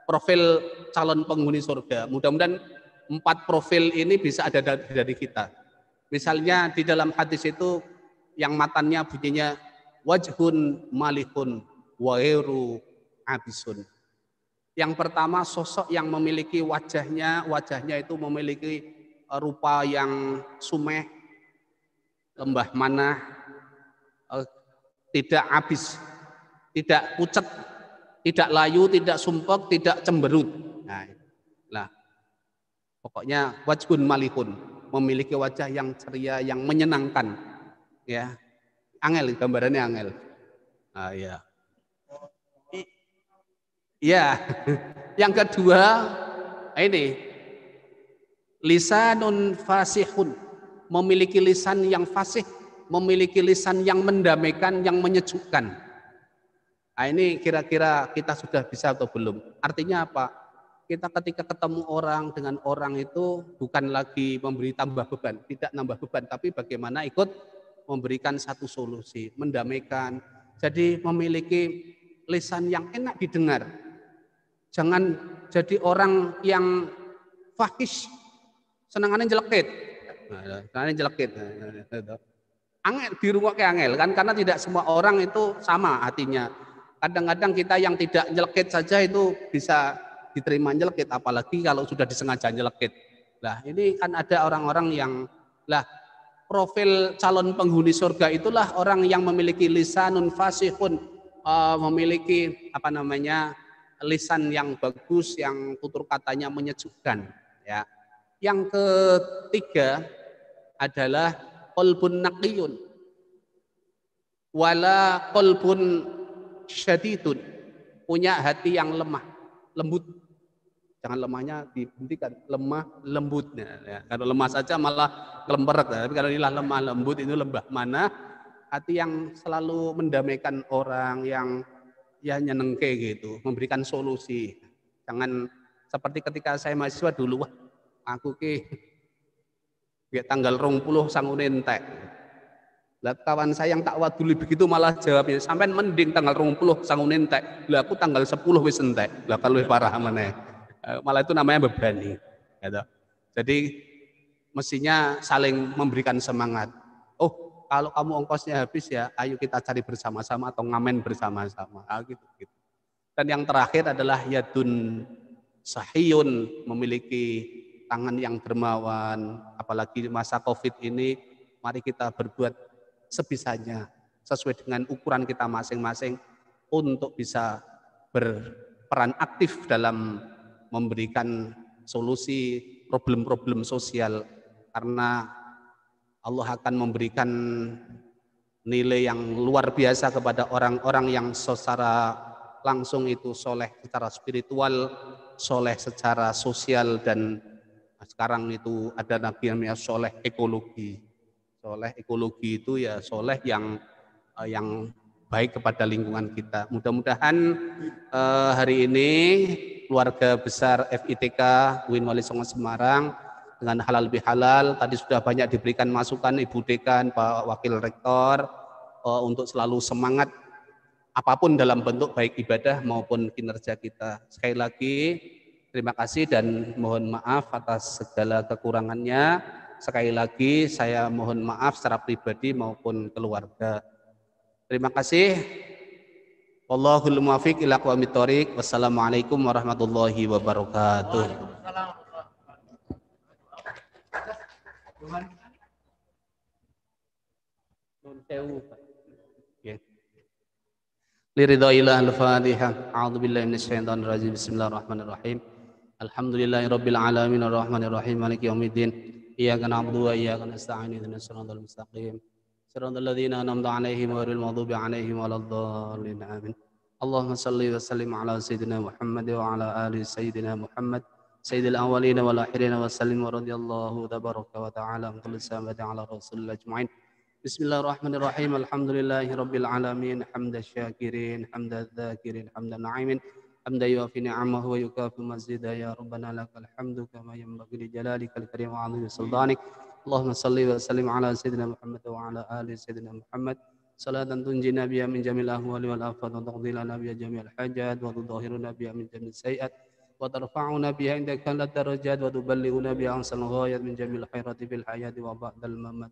profil calon penghuni surga. Mudah-mudahan 4 profil ini bisa ada dari kita. Misalnya di dalam hadis itu yang matanya bunyinya wajhun malihun wairu abisun. Yang pertama sosok yang memiliki wajahnya itu memiliki rupa yang sumeh, lembah manah, tidak habis, tidak pucat, tidak layu, tidak sumpek, tidak cemberut. Nah, pokoknya wajhun malihun, memiliki wajah yang ceria, yang menyenangkan. Ya, angel, gambarannya angel. Ya. Ya, yang kedua ini lisanun fasihun, memiliki lisan yang fasih, memiliki lisan yang mendamaikan, yang menyejukkan. Nah, ini kira-kira kita sudah bisa atau belum? Artinya apa? Kita ketika ketemu orang dengan orang itu bukan lagi memberi tambah beban, tidak nambah beban, tapi bagaimana ikut memberikan satu solusi, mendamaikan. Jadi memiliki lisan yang enak didengar. Jangan jadi orang yang fahish, senangannya jelekit. Senangannya jelekit. Angel, dirungokke angel kan, karena tidak semua orang itu sama hatinya. Kadang-kadang kita yang tidak nyelekit saja itu bisa diterima nyelekit, apalagi kalau sudah disengaja nyelekit. Nah, ini kan ada orang-orang yang profil calon penghuni surga itulah orang yang memiliki lisanun fasihun, memiliki lisan yang bagus, yang tutur katanya menyejukkan, ya. Yang ketiga adalah qalbun naqiyun wala qalbun syadidun, punya hati yang lemah, lembut. Jangan lemahnya dihentikan, lemah lembut. Ya. Kalau lemah saja malah kelemperek, tapi kalau inilah lemah lembut, itu lembah mana? Hati yang selalu mendamaikan orang, yang nyenengke gitu, memberikan solusi. Jangan seperti ketika saya mahasiswa dulu, wah aku tanggal 20 sangun entek. Lah kawan saya yang tak waduli begitu malah jawabnya, sampean mending tanggal 20 sangun entek. Lah aku tanggal 10 wis entek. Lah kalau parah meneh. Malah itu namanya bebani. Gitu. Jadi mestinya saling memberikan semangat. Oh, kalau kamu ongkosnya habis ya, ayo kita cari bersama-sama atau ngamen bersama-sama. Gitu. Dan yang terakhir adalah yadun sahiyun, memiliki tangan yang dermawan. Apalagi masa Covid ini, mari kita berbuat sebisanya sesuai dengan ukuran kita masing-masing untuk bisa berperan aktif dalam memberikan solusi problem-problem sosial, karena Allah akan memberikan nilai yang luar biasa kepada orang-orang yang secara langsung itu soleh secara spiritual, soleh secara sosial, dan Nah, sekarang itu ada namanya soleh ekologi. Soleh ekologi itu ya soleh yang baik kepada lingkungan kita. Mudah-mudahan hari ini keluarga besar FITK UIN Wali Songo Semarang dengan halal bihalal tadi sudah banyak diberikan masukan Ibu Dekan, Pak Wakil Rektor untuk selalu semangat apapun dalam bentuk baik ibadah maupun kinerja kita. Sekali lagi terima kasih dan mohon maaf atas segala kekurangannya. Sekali lagi saya mohon maaf secara pribadi maupun keluarga. Terima kasih. Wallahul muwaffiq ila aqwamit thoriq. Wassalamualaikum warahmatullahi wabarakatuh. Liridhaillah al-Fatihah. A'udzu billahi minasyaitonir rajim. Bismillahirrahmanirrahim. Alhamdulillahirabbil alamin arrahmanir rahim maliki yaumiddin. Iyyaka na'budu wa iyyaka nasta'in ihdinas siratal mustaqim. Siratal ladzina an'amta 'alaihim ghairil maghdubi 'alaihim waladdallin. Amin. Allahumma shalli wa sallim ala sayyidina Muhammad wa ala ali sayyidina Muhammad sayyidil awwalin wal akhirin wa sallim wa radhiyallahu tabaraka wa ta'ala an kulli sahabati ala rasulillah ajma'in. Bismillahirrahmanirrahim. Alhamdulillahi rabbil alamin. Hamdan syakirin, hamdan dzakirin, hamdan na'imin. Hamdan yuafi ni'amahu wa yukafi mazida. Ya Rabbana lakal hamdu kama yanbaghi li jalalikal karim wa 'azimi sultanik. Allahumma salli wa sallim ala sayyidina Muhammad wa ala ali sayyidina Muhammad. Salatan tunjina biha min jamil ahwali wal afat wa taqdilana biha jami'al hajat wa tudahhiruna biha min jamil sayiat wa tarfa'una biha indaka la darajat wa tuballighuna biha ahsal ghayat min jamil khairati fil hayati wa ba'dal mamat.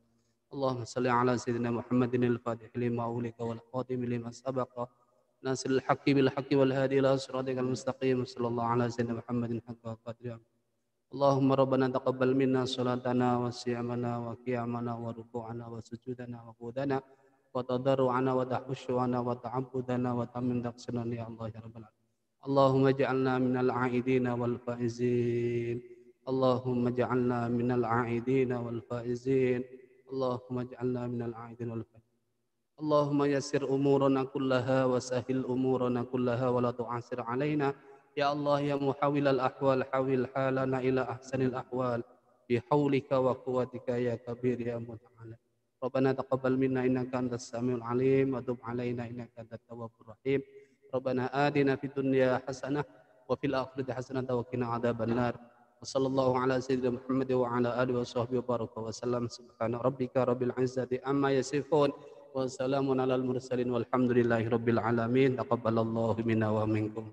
Allahumma salli ala sayyidina Muhammadin al-fatih lima ulika wal khatim lima sabaqa nasiril haqqi bil haqqi wal hadi ila siratikal mustaqim. Sallallahu ala sayyidina Muhammadin haqqa qadrihi. Allahumma rabbana taqabbal minna salatana wa siyamana wa qiyamana wa ruku'ana wa sujudana wa qudana wa tadarru'ana wa tahushu'ana wa ta'abbudana wa tamim taqsinan ya Allah ya rabbal alamin. Allahumma ja'alna minal a'idina wal faizin. Allahumma ja'alna minal a'idina wal faizin. Allahumma ja'alna minal a'idin wal faizin. Allahumma yassir umurana kullaha wa sahil umurana kullaha wa la tu'asir alaina. Ya Allah ya muhawilal ahwal hawil halana ila ahsanil ahwal bihawlika wa quwwatika ya kabir ya muta'ala. Rabbana taqabbal minna innaka antas samiul alim wa tub alaina innaka antat tawwabur rahim. Rabbana atina fid dunya hasanah wa fil akhirati hasanah wa qina adzabannar. Wassallallahu ala sayyidina Muhammad wa ala alihi wa sahbihi wa baraka wa sallam. Subhana rabbika rabbil izzati amma yasifun wa salamun alal mursalin walhamdulillahi rabbil alamin. Taqabbalallahu minna wa minkum.